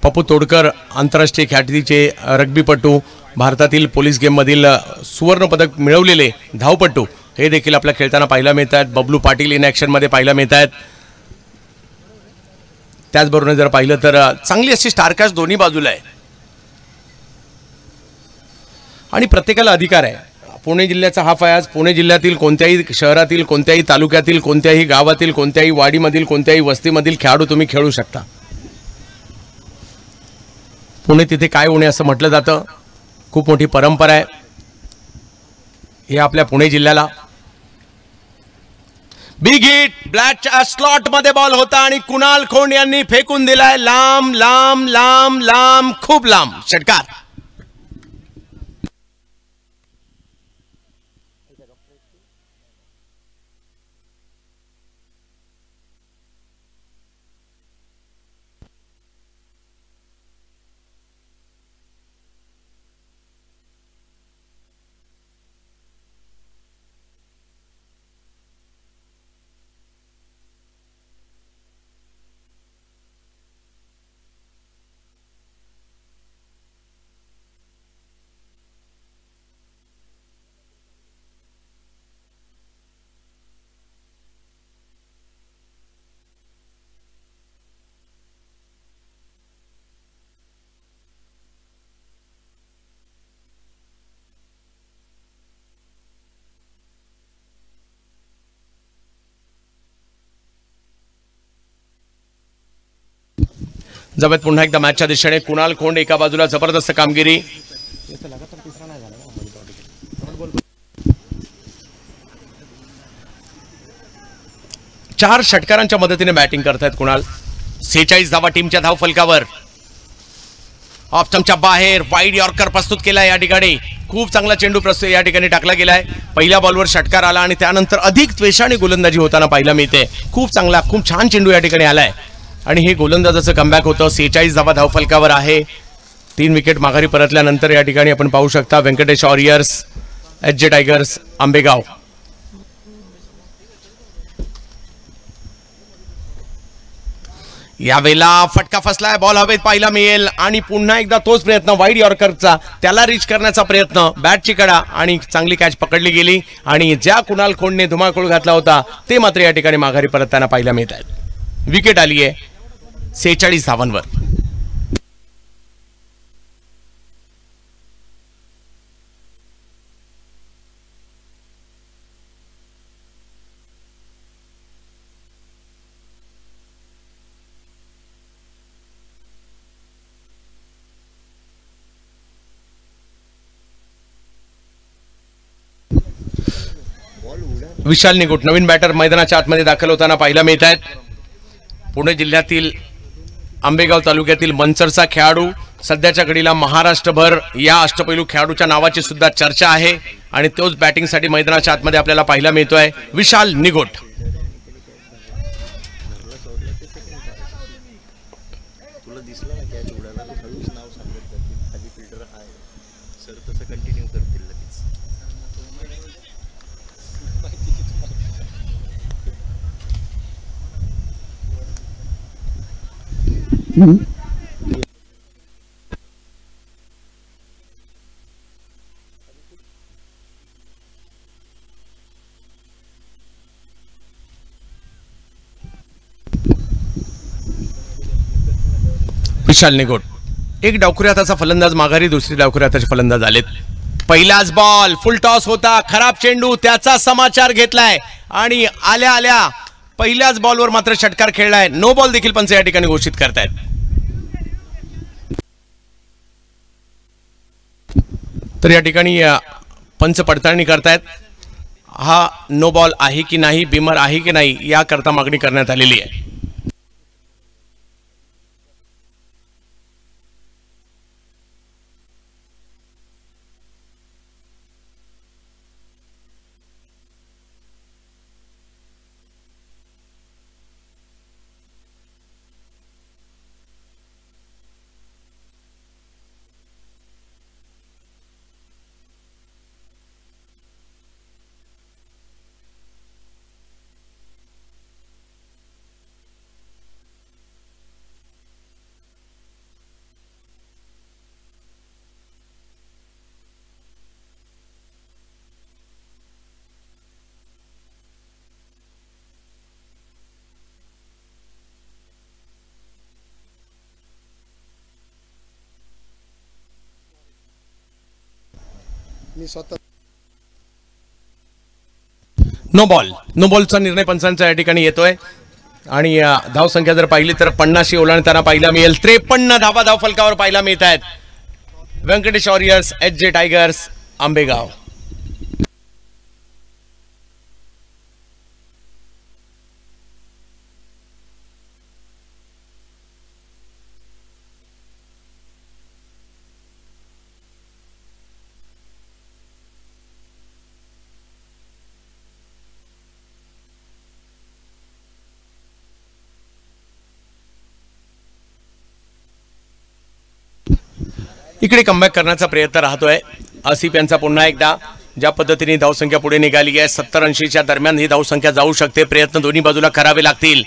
पप्पू तोडकर आंतरराष्ट्रीय ख्यातीचे रग्बीपटू, भारतातील पोलीस गेममधील सुवर्णपदक मिळवलेले धावपटू हे देखील आपल्या खेळताना पाहायला मिळत आहेत. बबलू पाटील इन ॲक्शनमध्ये पाहायला मिळत आहेत. त्याचबरोबर जर पाहिलं तर चांगली अशी स्टारकास्ट दोन्ही बाजूला आहे आणि प्रत्येकाला अधिकार आहे. पुणे जिल्ह्याचा हा फयाज पुणे जिल्ह्यातील कोणत्याही शहरातील, कोणत्याही तालुक्यातील, कोणत्याही गावातील, कोणत्याही वाडीमधील, कोणत्याही वस्तीमधील खेळाडू तुम्ही खेळू शकता. पुणे तिथे काय होणे असं म्हटलं जातं. खूप मोठी परंपरा आहे हे आपल्या पुणे जिल्ह्याला. बिग हिट, ब्लॅकच्या स्लॉट मध्ये बॉल होता आणि कुणाल खोंड यांनी फेकून दिलाय लांब लांब लांब लांब, खूप लांब षटकार. जाऊयात पुन्हा एकदा मॅचच्या दिशेने. कुणाल खोंड एका बाजूला जबरदस्त कामगिरी. चार षटकारांच्या मदतीने बॅटिंग करतायत कुणाल. 46 धावा टीमच्या धाव फलकावर. ऑफ स्टंपच्या बाहेर वाईड यॉर्कर प्रस्तुत केलाय. या ठिकाणी खूप चांगला चेंडू प्रस्तुत या ठिकाणी टाकला गेलाय. पहिल्या बॉलवर षटकार आला आणि त्यानंतर अधिक त्वेषाने गोलंदाजी होताना पाहायला मिळते. खूप चांगला खूप छान चेंडू या ठिकाणी आलाय आणि हे गोलंदाजाचं कमबॅक होतं. 46 धावा धाव फलकावर आहे. 3 विकेट माघारी परतल्यानंतर या ठिकाणी आपण पाहू शकता व्यंकटेश वॉरियर्स एच.जे. टायगर्स आंबेगाव. यावेळेला फटका फसलाय. बॉल हवेत पाहायला मिळेल आणि पुन्हा एकदा तोच प्रयत्न वाईड यॉर्करचा, त्याला रीच करण्याचा प्रयत्न. बॅटची कडा आणि चांगली कॅच पकडली गेली आणि ज्या कुणाल खोंडने धुमाकूळ घातला होता ते मात्र या ठिकाणी माघारी परतताना पाहायला मिळत आहेत. विकेट आली आहे 46 धावांवर. विशाल निगुट नवीन बॅटर मैदानाच्या आतमध्ये दाखल होताना पाहायला मिळत आहेत. पुणे जिल्ह्यातील आंबेगाव तालुक्यातील मंचरचा खेळाडू. सध्याच्या घडीला महाराष्ट्रभर या अष्टपैलू खेळाडूच्या नावाची सुद्धा चर्चा आहे आणि तोच बॅटिंगसाठी मैदानाच्या आतमध्ये आपल्याला पाहायला मिळतोय विशाल निगुट. विशाल निगुट एक डावखुऱ्या हाताचा फलंदाज माघारी, दुसरी डावखुऱ्या हाताचे फलंदाज आलेत. पहिलाच बॉल फुल टॉस होता, खराब चेंडू, त्याचा समाचार घेतलाय आणि आल्या आल्या पहिल्याच बॉलवर मात्र षटकार खेळलाय. नो बॉल देखील पंच या ठिकाणी घोषित करतायत. तर या ठिकाणी पंच पडताळणी करतायत. हा नो बॉल आहे की नाही, बिमर आहे की नाही याकरता मागणी करण्यात आलेली आहे. No ball. नो बॉलचा निर्णय पंचांचा या ठिकाणी येतोय आणि धाव संख्या जर पाहिली तर 50 ओलांडताना पाहायला मिळेल. 53 धावा धाव फलकावर पाहायला मिळत आहेत. व्यंकटेश वॉरियर्स एच.जे. टायगर्स आंबेगाव. इकडे कमबॅक करण्याचा प्रयत्न राहतोय आसिफ यांचा. पुन्हा एकदा ज्या पद्धतीने धावसंख्या पुढे निघाली आहे 70-80च्या दरम्यान ही धावसंख्या जाऊ शकते. प्रयत्न दोन्ही बाजूला करावे लागतील.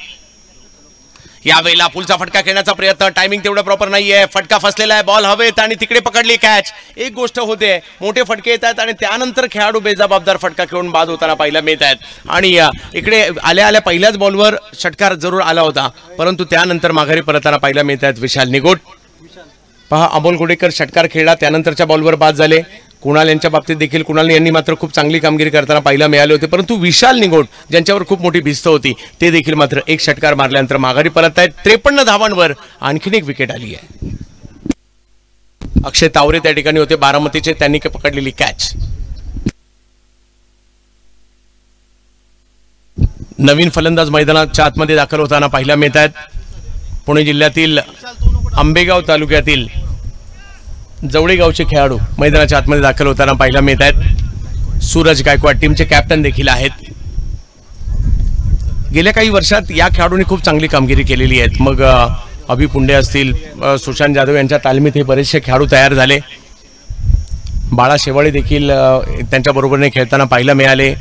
यावेळेला पुलचा फटका खेळण्याचा प्रयत्न, टायमिंग तेवढं प्रॉपर नाहीये. फटका फसलेला आहे, बॉल हवेत आणि तिकडे पकडली कॅच. एक गोष्ट होते, मोठे फटके येत आहेत आणि त्यानंतर खेळाडू बेजबाबदार फटका खेळून बाद होताना पाहायला मिळत आहेत. आणि इकडे आल्या आल्या पहिल्याच बॉलवर षटकार जरूर आला होता, परंतु त्यानंतर माघारी परतताना पाहायला मिळत आहेत विशाल निगुट. पहा अमोल गोडेकर षटकार खेळला, त्यानंतरच्या बॉलवर बाद झाले. कुणाल यांच्या बाबतीत देखील कुणाल यांनी मात्र खूप चांगली कामगिरी करताना पाहायला मिळाले होते, परंतु विशाल निगोट ज्यांच्यावर खूप मोठी भिस्त होती ते देखील मात्र एक षटकार मारल्यानंतर माघारी परत आहेत. 53 धावांवर आणखीन एक विकेट आली आहे. अक्षय तावरे त्या ठिकाणी होते बारामतीचे, त्यांनी पकडलेली कॅच. नवीन फलंदाज मैदानाच्या आतमध्ये दाखल होताना पाहायला मिळत आहेत. पुणे जिल्ह्यातील आंबेगाव तालुक्यातील जवळे गावचे खेळाडू मैदानाच्या आतमध्ये दाखल होताना पाहायला मिळत आहेत. सूरज गायकवाड टीमचे कॅप्टन देखील आहेत. गेल्या काही वर्षात या खेळाडूंनी खूप चांगली कामगिरी केलेली आहे. मग अभि पुंडे असतील, सुशांत जाधव यांच्या तालमीत हे बरेचसे खेळाडू तयार झाले. बाळा शेवाळे देखील त्यांच्या बरोबरीने खेळताना पाहायला मिळाले.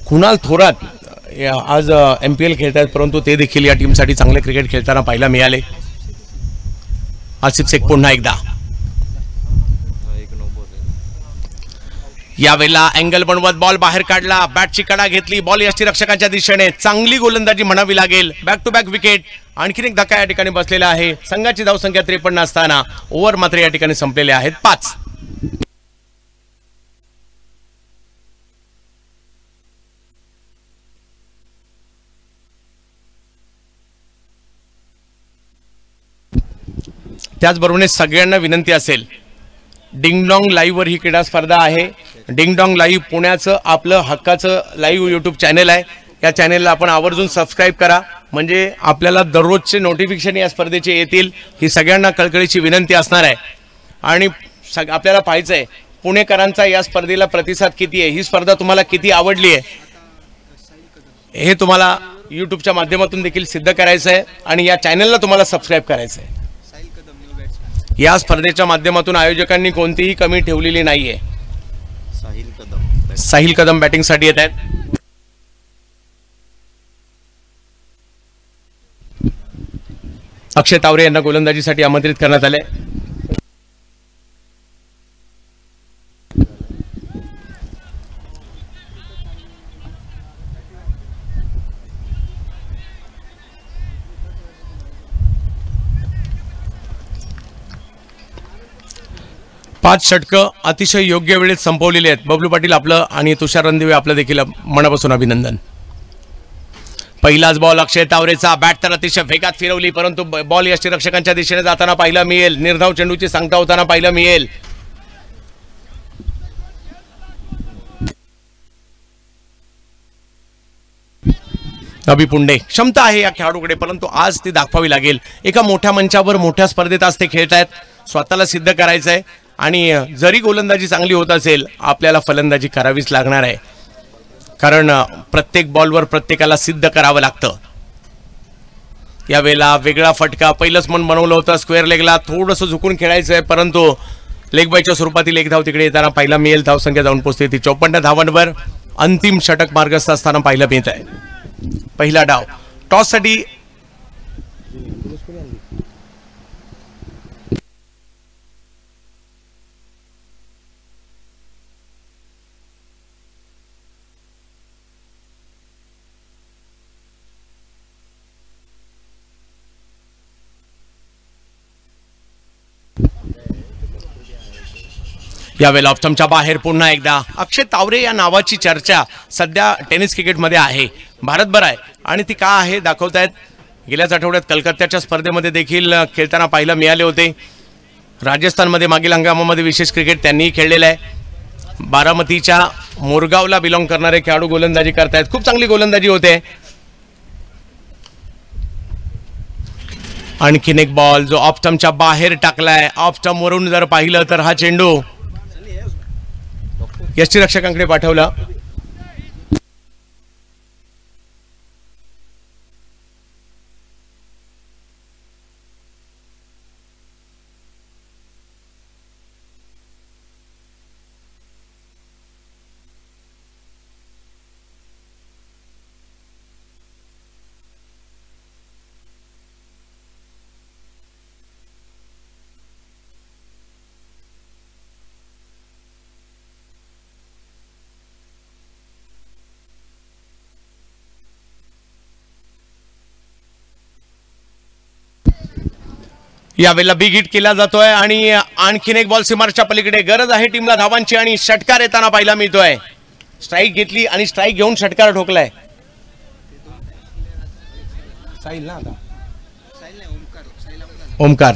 कुणाल थोरात आज MPL खेळत आहेत, परंतु ते देखील या टीमसाठी चांगले क्रिकेट खेळताना पाहायला मिळाले. आसिफ शेख पुन्हा एकदा यावेळेला अँगल बनवत बॉल बाहेर काढला, बॅटची कडा घेतली, बॉल यष्टीरक्षकांच्या दिशेने. चांगली गोलंदाजी म्हणावी लागेल. Back to back wicket. आणखीन एक धक्का या ठिकाणी बसलेला आहे. संघाची धावसंख्या 53 असताना ओव्हर मात्र या ठिकाणी संपलेले आहेत 5. त्याचबरोबर सगळ्यांना विनंती असेल, डिंगडॉंग लाईव्हवर ही क्रीडा स्पर्धा आहे. डिंगडॉंग लाईव्ह पुण्याचं आपलं हक्काचं लाईव्ह यूट्यूब चॅनल आहे. या चॅनलला आपण आवर्जून सबस्क्राईब करा, म्हणजे आपल्याला दररोजचे नोटिफिकेशन या स्पर्धेचे येतील. ही सगळ्यांना कळकळीची विनंती असणार आहे. आणि आपल्याला पाहायचं आहे पुणेकरांचा या स्पर्धेला प्रतिसाद किती आहे, ही स्पर्धा तुम्हाला किती आवडली आहे हे तुम्हाला यूट्यूबच्या माध्यमातून देखील सिद्ध करायचं आहे. आणि या चॅनलला तुम्हाला सबस्क्राईब करायचं आहे. या स्पर्धेच्या माध्यमातून आयोजकांनी कोणतीही कमी ठेवलेली नाहीये. साहिल कदम बॅटिंगसाठी येत आहेत. अक्षय तावरे यांना गोलंदाजीसाठी आमंत्रित करण्यात आले. पाच षटकं अतिशय योग्य वेळेत संपवलेली आहेत. बबलू पाटील आपलं आणि तुषार रणदिवे आपलं देखील मनापासून अभिनंदन. पहिलाच बॉल अक्षय तावरेचा. बॅट तर अतिशय वेगात फिरवली, परंतु बॉल यष्टीरक्षकांच्या दिशेने जाताना पाहायला मिळेल. निर्धाव चेंडूची सांगता होताना पाहायला मिळेल. अभि पुंडे क्षमता आहे या खेळाडूकडे, परंतु आज ती दाखवावी लागेल. एका मोठ्या मंचावर मोठ्या स्पर्धेत आज ते खेळत आहेत. स्वतःला सिद्ध करायचं आहे. आणि जरी गोलंदाजी चांगली होत असेल आपल्याला फलंदाजी करावीच लागणार आहे, कारण प्रत्येक बॉलवर प्रत्येकाला सिद्ध करावं लागतं. यावेळेला वेगळा फटका. पहिलंच मन बनवलं होतं स्क्वेअर लेगला, थोडंसं झुकून खेळायचं आहे, परंतु लेग बायच्या स्वरूपातील एक धाव तिकडे येताना पाहायला मिळेल. धावसंख्या जाऊन पोहोचते ती 54 धावांवर. अंतिम षटक मार्गस्थ असताना पाहायला मिळत आहे. पहिला डाव टॉससाठी यावेळेला ऑप्शनच्या बाहेर पुन्हा एकदा अक्षय तावरे या नावाची चर्चा सध्या टेनिस क्रिकेटमध्ये आहे, भारतभर आहे. आणि ती का आहे दाखवतायत. गेल्याच आठवड्यात कलकत्त्याच्या स्पर्धेमध्ये देखील खेळताना पाहायला मिळाले होते. राजस्थानमध्ये मागील हंगामामध्ये विशेष क्रिकेट त्यांनीही खेळलेलं आहे. बारामतीच्या मोरगावला बिलॉंग करणारे खेळाडू गोलंदाजी करतायत. खूप चांगली गोलंदाजी होते. आणखीन एक बॉल जो ऑफ स्टंपच्या बाहेर टाकलाय. ऑफ स्टंपवरून जर पाहिलं तर हा चेंडू यष्टीरक्षकांकडे पाठवला. यावेळेला बिग हिट केला जातोय आणि आणखीन एक बॉल सीमारेषच्या पलीकडे. गरज आहे टीमला धावांची आणि षटकार येताना पाहायला मिळतोय. स्ट्राईक घेतली आणि स्ट्राईक घेऊन षटकार ठोकलाय. साहिल ना आता ओमकार.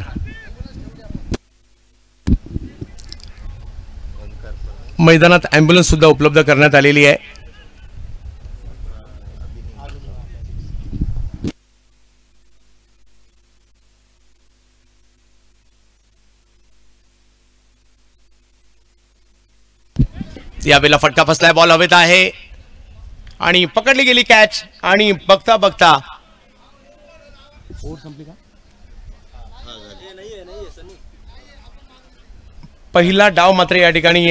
मैदानात ॲम्ब्युलन्स सुद्धा उपलब्ध करण्यात आलेली आहे. यावेळेला फटका फसलाय. बॉल हवेत आहे आणि पकडली गेली कॅच. आणि बघता बघता पहिला डाव मात्र या ठिकाणी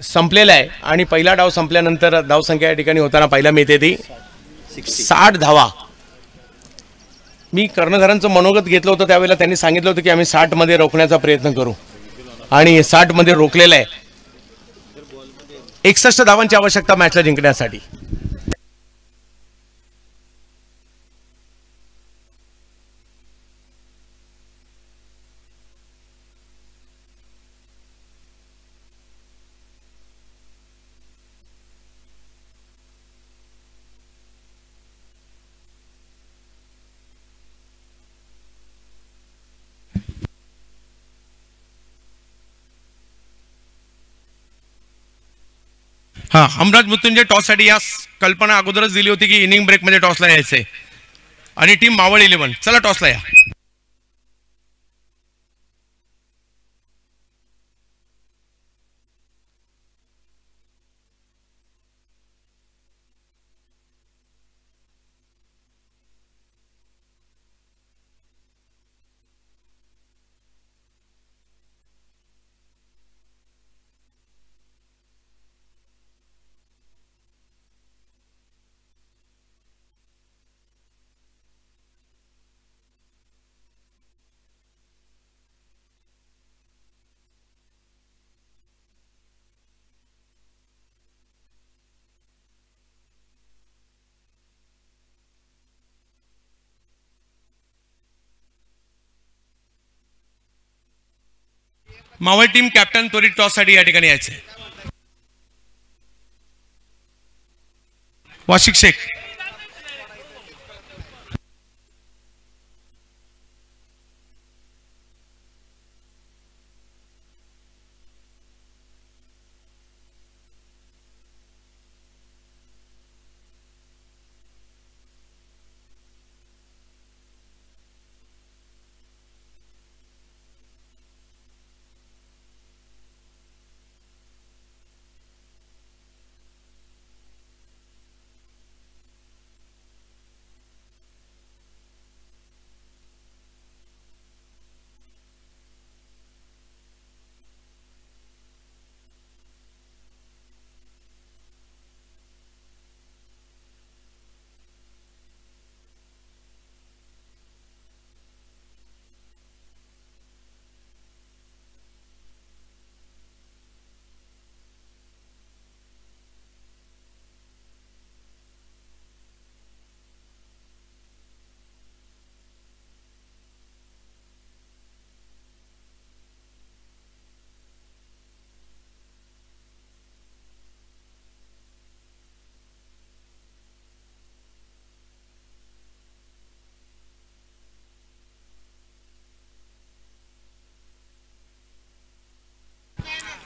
संपलेला आहे. आणि पहिला डाव संपल्यानंतर धावसंख्या या ठिकाणी होताना पाहायला मिळते ती 60 धावा. मी कर्णधारांचं मनोगत घेतलं होतं त्यावेळेला त्यांनी सांगितलं होतं की आम्ही 60 मध्ये रोखण्याचा प्रयत्न करू आणि 60 मध्ये रोखलेला आहे. 61 धावांची आवश्यकता मॅचला जिंकण्यासाठी. हा, हमराज मृत्युंजय टॉससाठी या कल्पना अगोदरच दिली होती की इनिंग ब्रेक मध्ये टॉसला यायचंय आणि टीम मावळ 11 चला टॉसला या. मावळ टीम कॅप्टन त्वरित टॉससाठी या ठिकाणी यायचे. वाशिक शेख.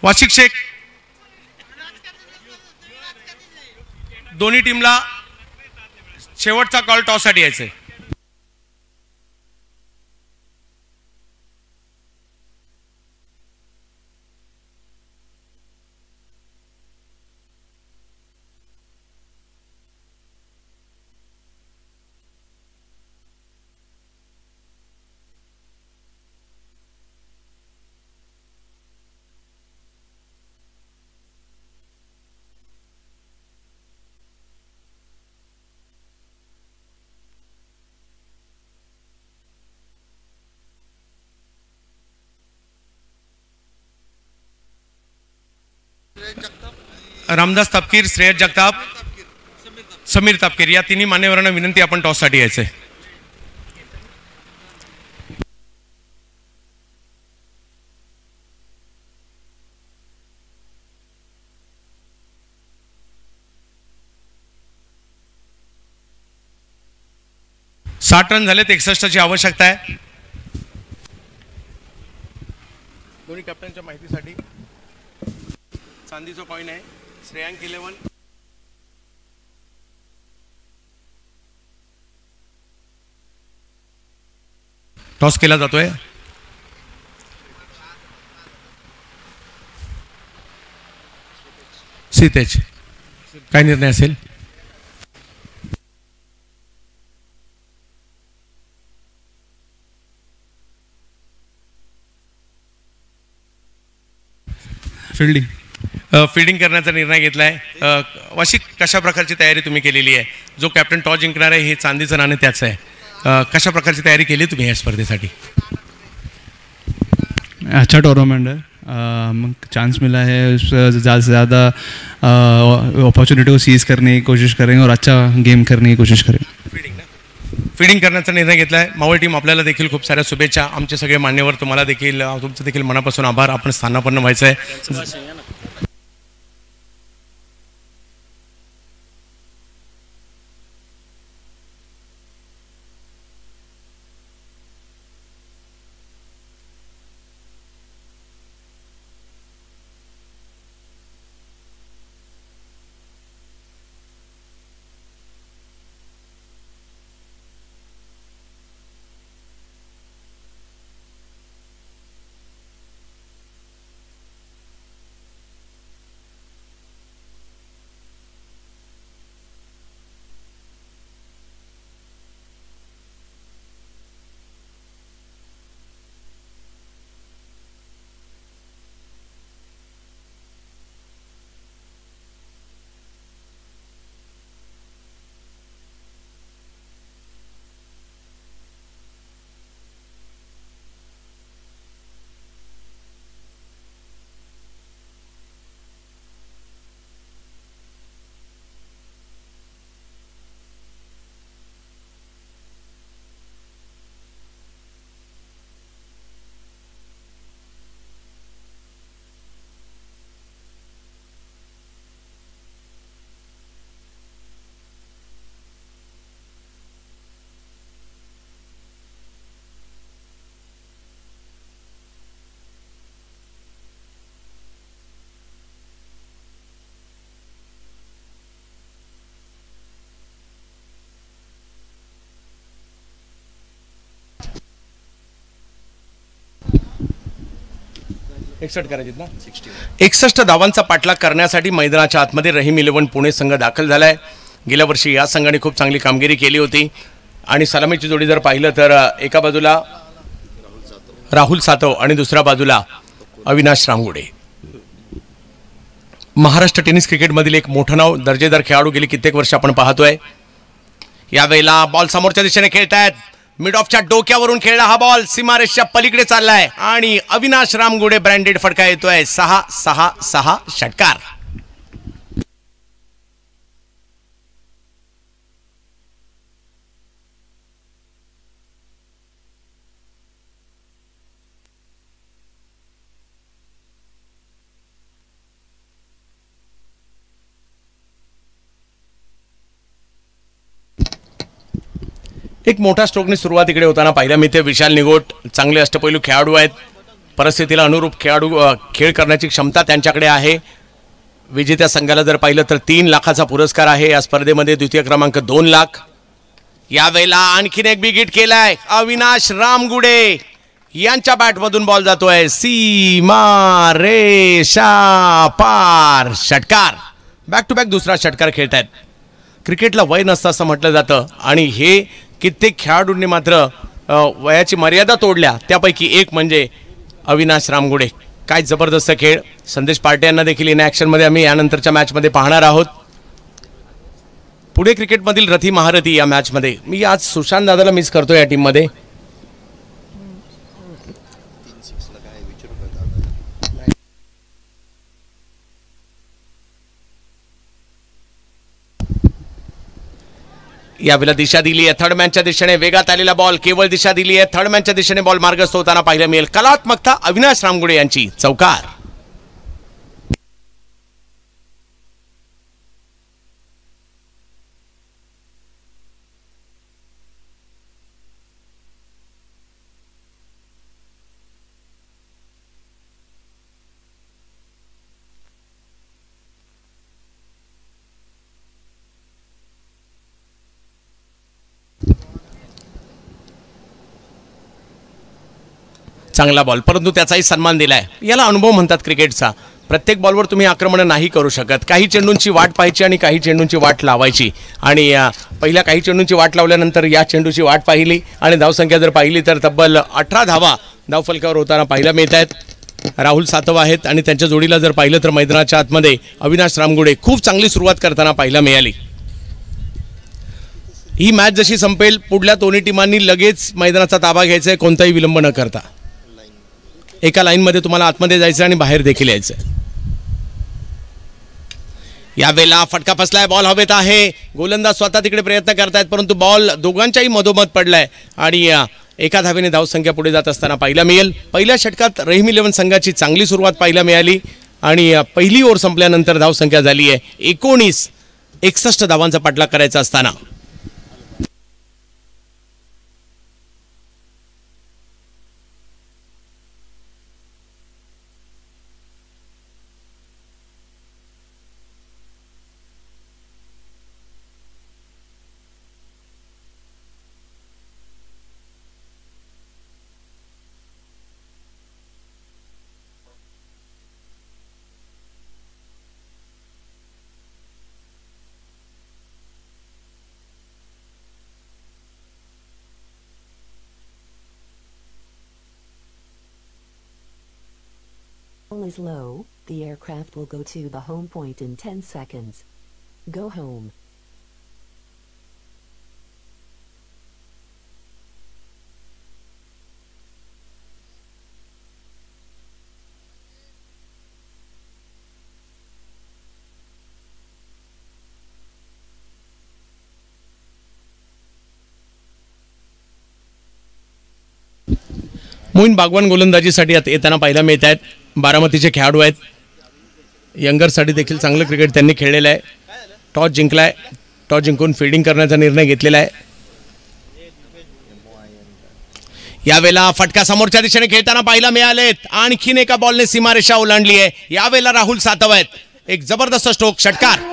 वाशिक शेख. दोन्ही टीमला शेवटचा कॉल टॉससाठी यायचंय. रामदास तापकीर, श्रेयस जगताप, समीर तापकीर या तिन्ही मान्यवरांना विनंती आपण टॉससाठी यायचंय. 60 रन झालेत, 61ची आवश्यकता आहे. दोन्ही कॅप्टनच्या माहितीसाठी चांदीचा कॉइन आहे. श्रेयांक 11. टॉस केला जातोय. सीतेज, काय निर्णय असेल?
फिल्डिंग.
फिल्डिंग करण्याचा निर्णय घेतलाय. अशी कशा प्रकारची तयारी तुम्ही केलेली आहे? जो कॅप्टन टॉस जिंकणार आहे हे चांदीचं नाणं त्याचं आहे. कशा प्रकारची तयारी केली तुम्ही या स्पर्धेसाठी?
अच्छा टूर्नामेंट है, मग चांस मिला है, ज़्यादा से ज़्यादा अपॉर्चुनिटी को सीज करने की कोशिश करेंगे और अच्छा गेम करने की कोशिश करेंगे.
फिडिंग करण्याचा निर्णय घेतलाय. मावळ टीम आपल्याला देखील खूप साऱ्या शुभेच्छा. आमचे सगळे मान्यवर, तुम्हाला देखील तुमचं देखील मनापासून आभार. आपण स्थानापन्न व्हायचं आहे. करायचे ना. 61 धावांचा पाठलाग करण्यासाठी मैदानाच्या आतमध्ये रहीम 11 पुणे संघ दाखल झालाय. गेल्या वर्षी या संघाने खूप चांगली कामगिरी केली होती आणि सलामीची जोडी जर पाहिलं तर एका बाजूला राहुल सातव आणि दुसऱ्या बाजूला अविनाश रामगुडे. महाराष्ट्र टेनिस क्रिकेटमधील एक मोठं नाव, दर्जेदार खेळाडू गेली कित्येक वर्ष आपण पाहतोय. यावेळेला बॉल समोरच्या दिशेने खेळतायत. मिड ऑफच्या डोक्यावरून खेळला हा बॉल सीमारेषच्या पलीकडे चाललाय आणि अविनाश रामगुडे ब्रँडेड फटका येतोय. 6-6-6 षटकार. एक मोठा स्ट्रोकने सुरुवात इकडे होताना पाहिल्या मिळते. विशाल निगोट चांगले अष्टपैलू खेळाडू आहेत. परिस्थितीला अनुरूप खेळ करण्याची क्षमता त्यांच्याकडे आहे. विजेत्या संघाला जर पाहिलं तर 3 लाखाचा पुरस्कार आहे या स्पर्धेमध्ये. द्वितीय क्रमांक 2 लाख. यावेळेला आणखीन एक बिग हिट केलाय अविनाश रामगुडे यांच्या बॅटमधून. बॉल जातोय सीमा रेषा पार. षटकार. बॅक टू बॅक दुसरा षटकार खेळतायत. क्रिकेटला वय नसतं असं म्हटलं जातं आणि हे कित्येक खेळाडूंनी मात्र वयाची मर्यादा तोडल्या. त्यापैकी एक म्हणजे अविनाश रामगुडे. काय जबरदस्त खेळ. संदेश पार्टे यांना देखील इन ॲक्शनमध्ये आम्ही यानंतरच्या मॅचमध्ये पाहणार आहोत. पुणे क्रिकेटमधील रथी महारथी या मॅचमध्ये. मी आज सुशांत दादाला मिस करतो या टीममध्ये. यावेळेला दिशा दिली आहे थर्ड मॅनच्या दिशेने. वेगात आलेला बॉल. केवळ दिशा दिली आहे थर्ड मॅनच्या दिशेने. बॉल मार्गस्थ होताना पाहायला मिळेल. कलात्मकता अविनाश रामगुडे यांची. चौकार. चांगला बॉल, परंतु त्याचाही सन्मान दिलाय. याला अनुभव म्हणतात क्रिकेटचा. प्रत्येक बॉलवर तुम्ही आक्रमण नाही करू शकत. काही चेंडूंची वाट पाहायची आणि काही चेंडूंची वाट लावायची. आणि पहिल्या काही चेंडूंची वाट लावल्यानंतर या चेंडूची वाट पाहिली आणि धावसंख्या जर पाहिली तर तब्बल 18 धावा धावफलकावर होताना पाहायला मिळत आहेत. राहुल सातव आहेत आणि त्यांच्या जोडीला जर पाहिलं तर मैदानाच्या आतमध्ये अविनाश रामगुडे खूप चांगली सुरुवात करताना पाहायला मिळाली. ही मॅच जशी संपेल पुढल्या दोन्ही टीमांनी लगेच मैदानाचा ताबा घ्यायचा आहे, कोणताही विलंब न करता. एका लाईनमध्ये तुम्हाला आतमध्ये जायचं आणि बाहेर देखील यायचं. यावेळेला फटका फसलाय, बॉल हवेत आहे. गोलंदाज स्वतः तिकडे प्रयत्न करतायत परंतु बॉल दोघांच्याही मधोमध पडलाय आणि एका धावेने धावसंख्या पुढे जात असताना पाहायला मिळेल. पहिल्या षटकात रहीम 11 संघाची चांगली सुरुवात पाहायला मिळाली आणि पहिली ओव्हर संपल्यानंतर धावसंख्या झाली आहे 19. धावांचा पाठलाग करायचा असताना
Is low, the aircraft will go to the home point in 10 seconds. Go home.
Moin Bagwan गोलंदाजीसाठी येताना पाहायला मिळत आहेत. बारामतीचे खेळाडू आहेत. यंगरसाठी देखील चांगलं क्रिकेट त्यांनी खेळलेलं आहे. टॉस जिंकलाय, टॉस जिंकून फिल्डिंग करण्याचा निर्णय घेतलेला आहे. यावेळेला फटका समोरच्या दिशेने खेळताना पाहायला मिळालेत. आणखीन एका बॉलने सीमारेषा ओलांडली आहे. यावेळेला राहुल सातव आहेत. एक जबरदस्त स्ट्रोक, षटकार.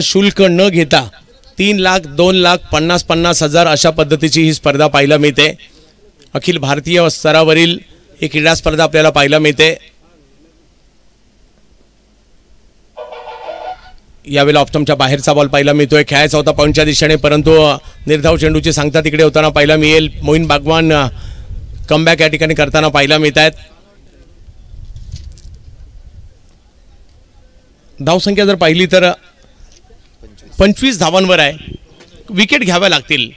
शुल्क न घेता 3 लाख 2 लाख 50,000 अशा पद्धतीची ही स्पर्धा पाहायला मिळते. अखिल भारतीय स्तरावरील ही क्रीडा स्पर्धा आपल्याला पाहायला मिळते. यावेळेला ऑप्टमच्या बाहेरचा बॉल पाहायला मिळतोय. खेळायचा होता पॉईंटच्या दिशेने परंतु निर्धाव चेंडूची सांगता तिकडे होताना पाहायला मिळेल. मोईन बागवान कमबॅक या ठिकाणी करताना पाहायला मिळत आहेत. धावसंख्या जर पाहिली तर 25 धावांवर आहे. विकेट घ्याव्या लागतील.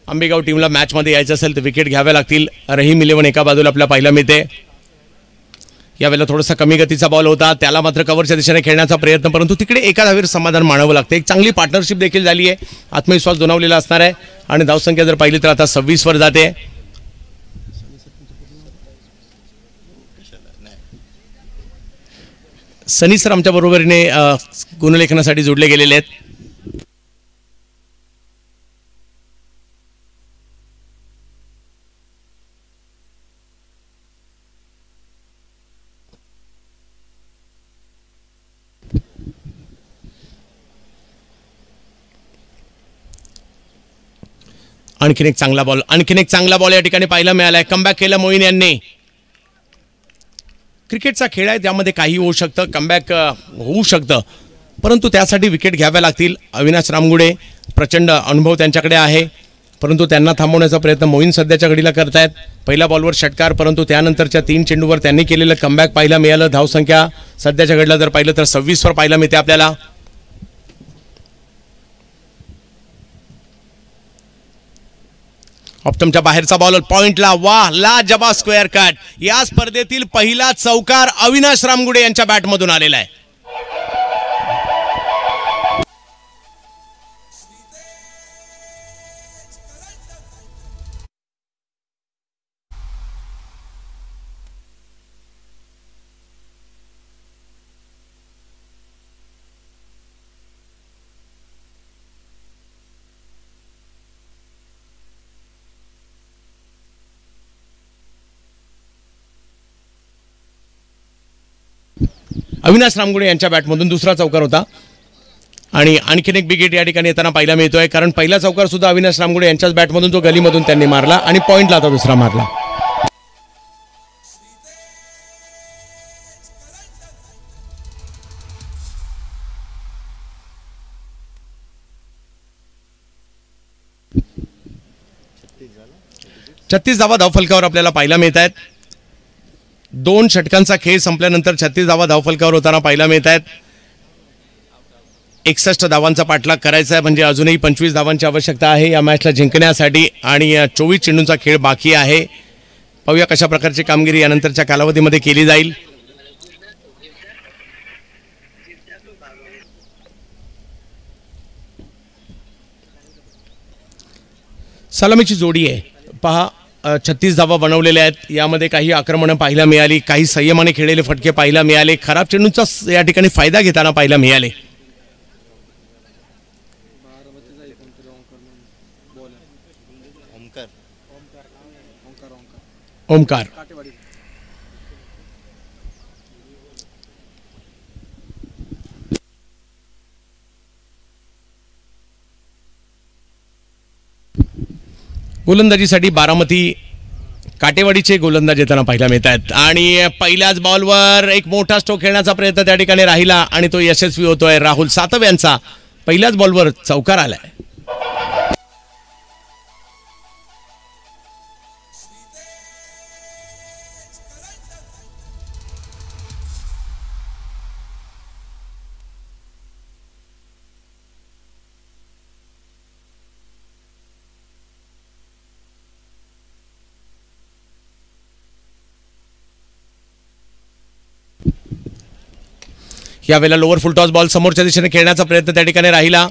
आंबेगाव टीमला मॅचमध्ये यायचं असेल तर विकेट घ्याव्या लागतील. रहीम 11 एका बाजूला आपल्याला पाहायला मिळते. यावेळेला थोडासा कमी गतीचा बॉल होता, त्याला मात्र कव्हरच्या दिशेने खेळण्याचा प्रयत्न परंतु तिकडे एका धावेवर समाधान मानावं लागतं. एक चांगली पार्टनरशिप देखील झाली आहे. आत्मविश्वास दुणावलेला असणार आहे आणि धावसंख्या जर पाहिली तर आता 26 वर जाते. सनी सर आमच्या बरोबरीने गुणलेखनासाठी जोडले गेलेले आहेत. आणखीन एक चांगला बॉल या ठिकाणी पाहायला मिळालाय. कमबॅक केलं मोईन यांनी. क्रिकेटचा खेळ आहे, त्यामध्ये काही होऊ शकतं, कमबॅक होऊ शकतं परंतु त्यासाठी विकेट घ्याव्या लागतील. अविनाश रामगुडे प्रचंड अनुभव त्यांच्याकडे आहे परंतु त्यांना थांबवण्याचा प्रयत्न मोईन सध्याच्या घडीला करतायत. पहिल्या बॉलवर षटकार परंतु त्यानंतरच्या 3 चेंडूवर त्यांनी केलेलं कमबॅक पाहायला मिळालं. धावसंख्या सध्याच्या घडीला जर पाहिलं तर 26 वर पाहायला मिळते आपल्याला. ऑप्टमच्या बाहेरचा बॉल पॉइंटला, वाह, लाजवाब स्क्वेअर कट. या स्पर्धेतील पहिला चौकार अविनाश रामगुडे यांच्या बॅटमधून आलेला आहे. अविनाश रामगुडे यांच्या बॅटमधून दुसरा चौकार होता आणि आणखीन एक बिग हिट या ठिकाणी येताना पाहायला मिळतोय, कारण पहिला चौकार सुद्धा अविनाश रामगुडे यांच्याच बॅटमधून तो गलीमधून त्यांनी मारला आणि पॉईंटला आता दुसरा मारला. छत्तीस धावा धावफलकावर आपल्याला पाहायला मिळत आहेत. 2 षटकांचा खेळ संपल्यानंतर 36 धावा धावफलकावर होताना पाहायला मिळत आहेत. 61 धावांचा पाठलाग करायचा आहे, म्हणजे अजूनही 25 धावांची आवश्यकता आहे या मॅचला जिंकण्यासाठी आणि 24 चेंडूंचा खेळ बाकी आहे. पाहूया कशा प्रकारची कामगिरी यानंतरच्या कालावधीमध्ये केली जाईल. सलामीची जोडी आहे पहा. 36 धावा बनवलेल्या आहेत, यामध्ये काही आक्रमणं पाहायला मिळाली, काही संयमाने खेळलेले फटके पाहायला मिळाले, खराब चेंडूंचा या ठिकाणी फायदा घेताना पाहायला मिळाले. ओमकार गोलंदाजीसाठी बारामती काटेवाडीचे गोलंदाज येताना पाहायला मिळत आहेत आणि पहिल्याच बॉलवर एक मोठा स्ट्रोक खेळण्याचा प्रयत्न त्या ठिकाणी राहिला आणि तो यशस्वी होतोय. राहुल सातव यांचा पहिल्याच बॉलवर चौकार आलाय. यावेळेला लोअर फुल टॉस बॉल समोरच्या दिशेने खेळण्याचा प्रयत्न त्या ठिकाणी राहिला.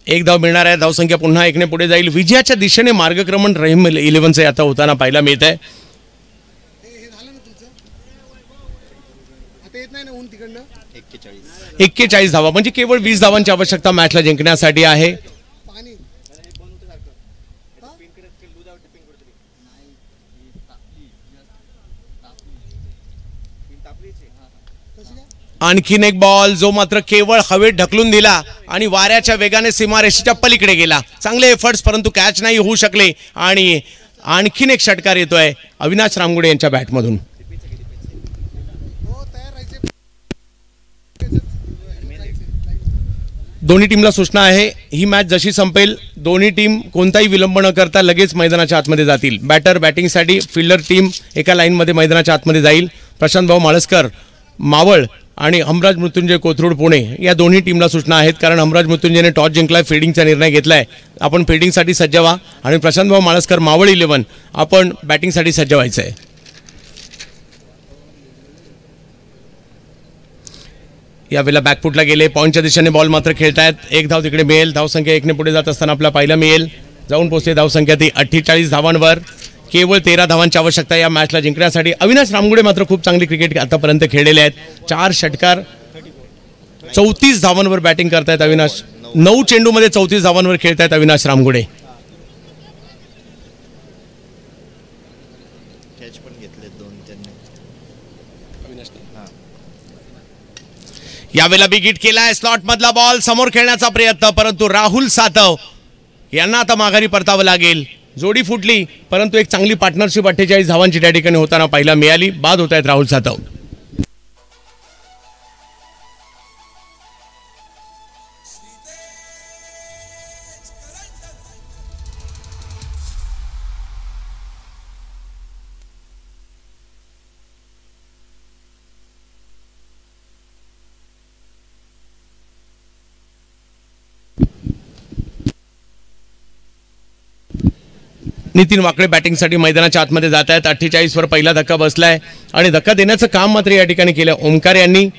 एक धाव मिळणार आहे, धावसंख्या पुन्हा एकने पुढे जाईल. विजयाच्या दिशेने मार्गक्रमण रहीम 11चे आता होताना पाहायला मिळत आहे. 41 धावा म्हणजे केवळ 20 धावांची आवश्यकता मॅचला जिंकण्यासाठी आहे. आणखीन एक बॉल जो मात्र केवळ हवेत ढकलून दिला आणि वाऱ्याच्या वेगाने सीमारेषेच्या पलीकडे गेला. चांगले एफर्ट्स परंतु कॅच नाही होऊ शकले आणि आणखीन एक षटकार येतोय अविनाश रामगुडे यांच्या बॅटमधून. दोन्ही टीमला सूचना आहे, ही मॅच जशी संपेल दोन्ही टीम कोणताही विलंब न करता लगेच मैदानाच्या आतमध्ये जातील. बॅटर बॅटिंगसाठी, फिल्डर टीम एका लाईनमध्ये मैदानाच्या आतमध्ये जाईल. प्रशांत भाऊ माळसकर मावळ आणि हमराज मृत्युंजय कोथरूड पुणे या दोन्ही टीमला सूचना आहेत, कारण हमराज मृत्युंजयने टॉस जिंकलाय, फिल्डिंगचा निर्णय घेतलाय. आपण फिल्डिंगसाठी सज्ज व्हा आणि प्रशांत भाऊ माळसकर मावळ 11 आपण बॅटिंगसाठी सज्ज व्हायचं आहे. यावेळेला बॅकफुटला गेले, पॉईंटच्या दिशेने बॉल मात्र खेळतायत. एक धाव तिकडे मिळेल, धावसंख्या 1ने पुढे जात असताना आपल्याला पाहायला मिळेल. जाऊन पोहोचते धावसंख्या ती 48 धावांवर. केवळ 13 धावांची आवश्यकता या मॅचला जिंकण्यासाठी. अविनाश रामगुडे मात्र खूप चांगली क्रिकेट आतापर्यंत खेळलेले आहेत. 4 षटकार, 34 धावांवर बॅटिंग करतायत अविनाश. 9 चेंडूमध्ये 34 धावांवर खेळतायत अविनाश रामगुडे. यावेळेला बिग हिट केलाय, स्लॉट मधला बॉल समोर खेळण्याचा प्रयत्न, परंतु राहुल सातव यांना आता माघारी परतावं लागेल. जोडी फुटली परंतु एक चांगली पार्टनरशिप 48 धावांची त्या ठिकाणी होताना पाहायला मिळाली. बाद होत आहेत राहुल सातव. नितीन वाकडे बॅटिंगसाठी मैदानाच्या आतमध्ये जात आहेत. 48 वर पहिला धक्का बसलाय आणि धक्का देण्याचं काम मात्र या ठिकाणी केलं ओमकार यांनी.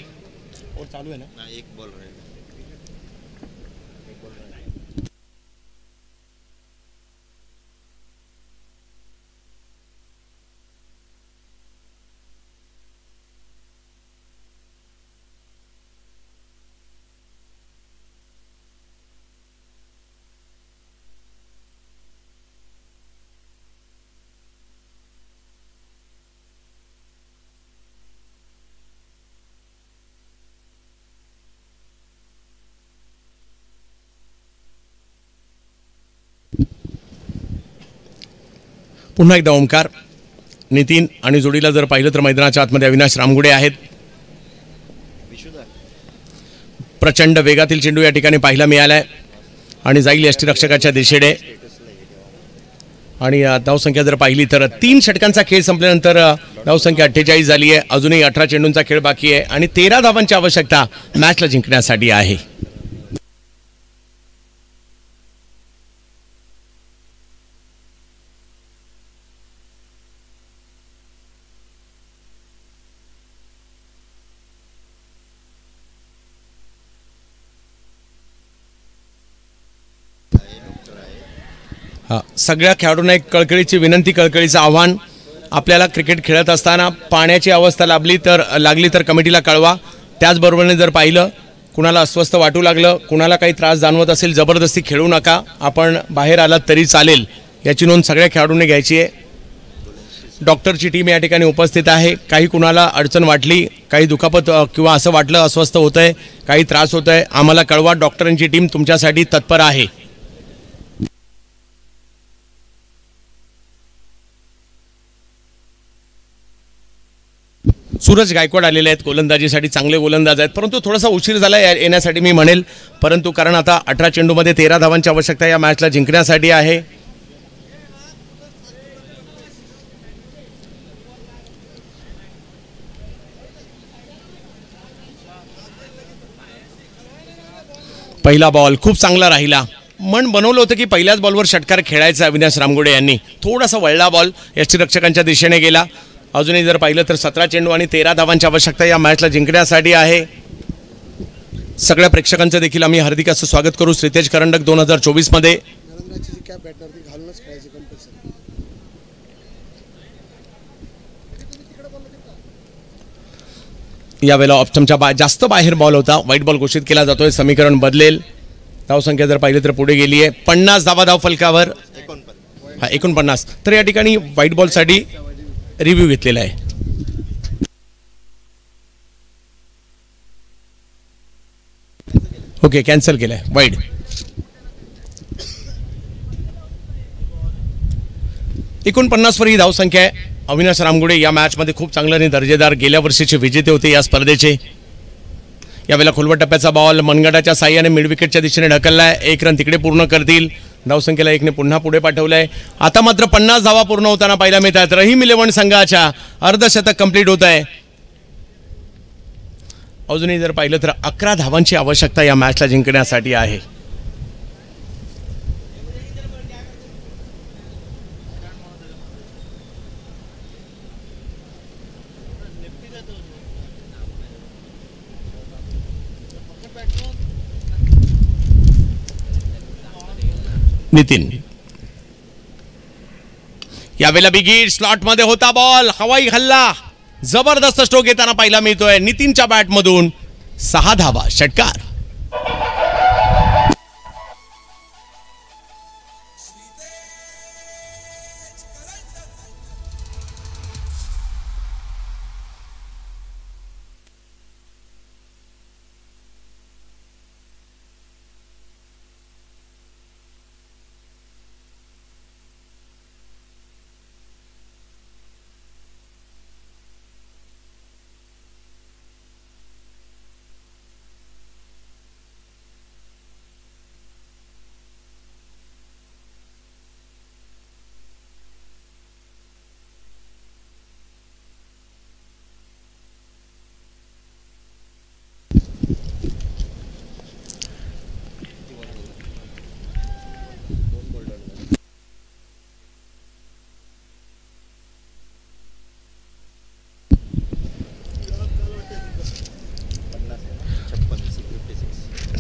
पुन्हा एकदा ओमकार, नितीन आणि जोडीला जर पाहिलं तर मैदानाच्या आतमध्ये अविनाश रामगुडे आहेत. प्रचंड वेगातील चेंडू या ठिकाणी पाहायला मिळालाय आणि जाईल यष्टीरक्षकाच्या दिशेने. आणि धावसंख्या जर पाहिली तर 3 षटकांचा खेळ संपल्यानंतर धावसंख्या 48 झाली आहे. अजूनही 18 चेंडूंचा खेळ बाकी आहे आणि 13 धावांची आवश्यकता मॅचला जिंकण्यासाठी आहे. सगळ्या खेळाडूंना एक कळकळीची विनंती, कळकळीचं आव्हान, आपल्याला क्रिकेट खेळत असताना पाण्याची अवस्था लागली तर कमिटीला कळवा. त्याचबरोबरीने जर पाहिलं कुणाला अस्वस्थ वाटू लागलं, कुणाला काही त्रास जाणवत असेल, जबरदस्ती खेळू नका. आपण बाहेर आलात तरी चालेल, याची नोंद सगळ्या खेळाडूंनी घ्यायची आहे. डॉक्टरची टीम या ठिकाणी उपस्थित आहे. काही कुणाला अडचण वाटली, काही दुखापत किंवा असं वाटलं अस्वस्थ होत आहे, काही त्रास होत आहे, आम्हाला कळवा. डॉक्टरांची टीम तुमच्यासाठी तत्पर आहे. सूरज गायकवाड आलेले आहेत गोलंदाजीसाठी. चांगले गोलंदाज आहेत, परंतु थोडासा उशीर झाला येण्यासाठी मी म्हणेल. परंतु कारण आता 18 चेंडूमध्ये 13 धावांची आवश्यकता या मॅचला जिंकण्यासाठी आहे. पहिला बॉल खूप चांगला राहिला. मन बनवलं होतं की पहिल्याच बॉलवर षटकार खेळायचा अविनाश रामगुडे यांनी. थोडासा वळला बॉल, यष्टीरक्षकांच्या दिशेने गेला. अजूनही जर पाहिलं तर 17 चेंडू आणि 13 धावांची आवश्यकता या मॅचला जिंकण्यासाठी आहे. सगळ्या प्रेक्षकांचं देखील आम्ही हार्दिक असं स्वागत करू श्रीतेज करंडक 2024 मध्ये. यावेळेला ऑप्शनच्या जास्त बाहेर बॉल होता, व्हाईट बॉल घोषित केला जातोय. समीकरण बदलेल. धावसंख्या जर पाहिली तर पुढे गेली आहे 50 धावा फलकावर. 49. तर या ठिकाणी व्हाईट बॉलसाठी रिव्ह्यू घेतलेला आहे. ओके, कॅन्सल केलाय वाईड. वर ही धावसंख्या आहे. अविनाश रामगुडे या मॅचमध्ये खूप चांगलं आणि दर्जेदार गेल्या वर्षीचे विजेते होते या स्पर्धेचे. यावेळेला खोलवर टप्प्याचा बॉल मनगटाच्या साह्याने मिड विकेटच्या दिशेने ढकललाय. 1 रन तिकडे पूर्ण करतील. धावसंख्येला 1 ने पुन्हा पुढे पाठवलंय. आता मात्र 50 धावा पूर्ण होताना पाहायला मिळतात. रहीम 11 संघाच्या अर्धशतक कंप्लीट होत आहे. अजूनही जर पाहिलं तर 11 धावांची आवश्यकता या मॅचला जिंकण्यासाठी आहे. नितीन, यावेळेला बिगी स्लॉट मध्ये होता बॉल, हवाई हल्ला, जबरदस्त स्ट्रोक येताना पाहायला मिळतोय. नितीनच्या बॅट मधून 6 धावा, षटकार.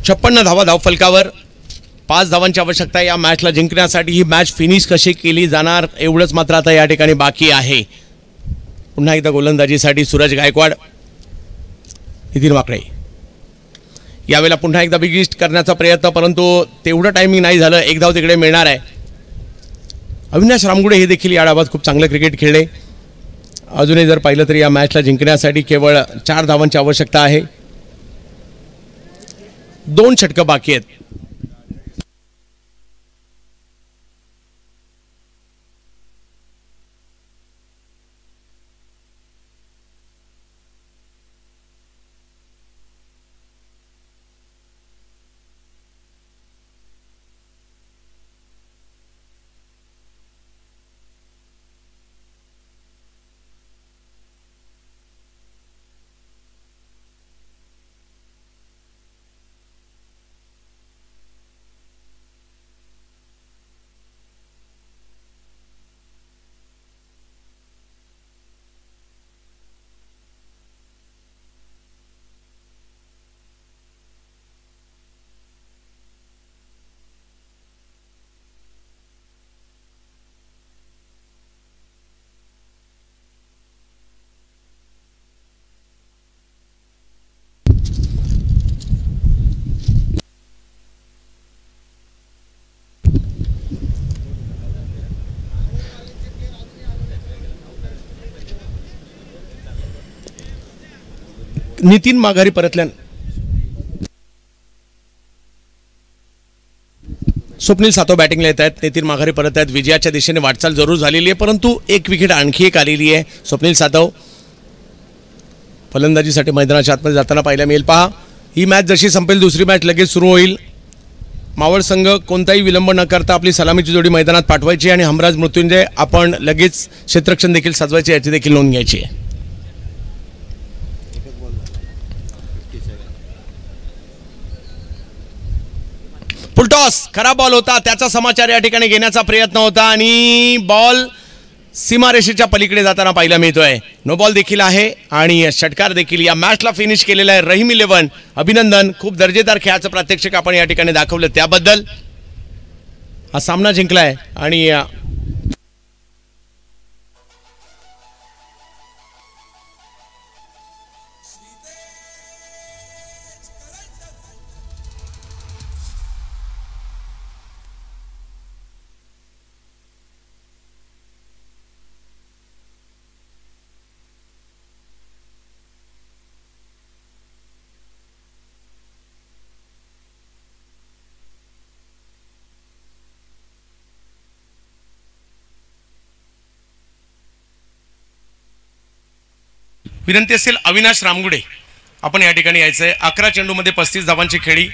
छप्पन्न धावा धावफलकावर. 5 धावांची आवश्यकता या मॅचला जिंकण्यासाठी. ही मॅच फिनिश कशी केली जाणार एवढंच मात्र आता या ठिकाणी बाकी आहे. पुन्हा एकदा गोलंदाजीसाठी सूरज गायकवाड, नितीन वाकडे. यावेळेला पुन्हा एकदा बिग हिट करण्याचा प्रयत्न, परंतु तेवढं टायमिंग नाही झालं. 1 धाव तिकडे मिळणार आहे. अविनाश रामगुडे हे देखील या डावात खूप चांगलं क्रिकेट खेळले. अजूनही जर पाहिलं तर या मॅचला जिंकण्यासाठी केवळ 4 धावांची आवश्यकता आहे. 2 षटकं बाकी आहेत. नितीन माघारी परतल्या. स्वप्नील सातव बॅटिंगला येत आहेत, नितीन माघारी परत आहेत. विजयाच्या दिशेने वाटचाल जरूर झालेली आहे, परंतु एक विकेट आणखी एक आलेली आहे. स्वप्नील सातव फलंदाजीसाठी मैदानाच्या आतमध्ये जाताना पाहायला मिळेल. पहा, ही मॅच जशी संपेल दुसरी मॅच लगेच सुरू होईल. मावळ संघ कोणताही विलंब न करता आपली सलामीची जोडी मैदानात पाठवायची आणि हमराज मृत्युंजय आपण लगेच क्षेत्ररक्षण देखील सजवायचे याची देखील नोंद घ्यायची आहे. फुलटॉस खराब बॉल होता, त्याचा समाचार या ठिकाणी घेण्याचा प्रयत्न होता आणि बॉल सीमारेषेच्या पलीकडे जाताना पाहायला मिळतोय. नो बॉल देखील आहे आणि षटकार देखील. या मॅचला फिनिश केलेला आहे रहीम 11. अभिनंदन, खूप दर्जेदार खेळाचं प्रात्यक्षिक आपण या ठिकाणी दाखवलं, त्याबद्दल. हा सामना जिंकलाय आणि विनंती असेल अविनाश रामगुडे आपण या ठिकाणी यायचंय. 11 चेंडूमध्ये 35 धावांची खेळी.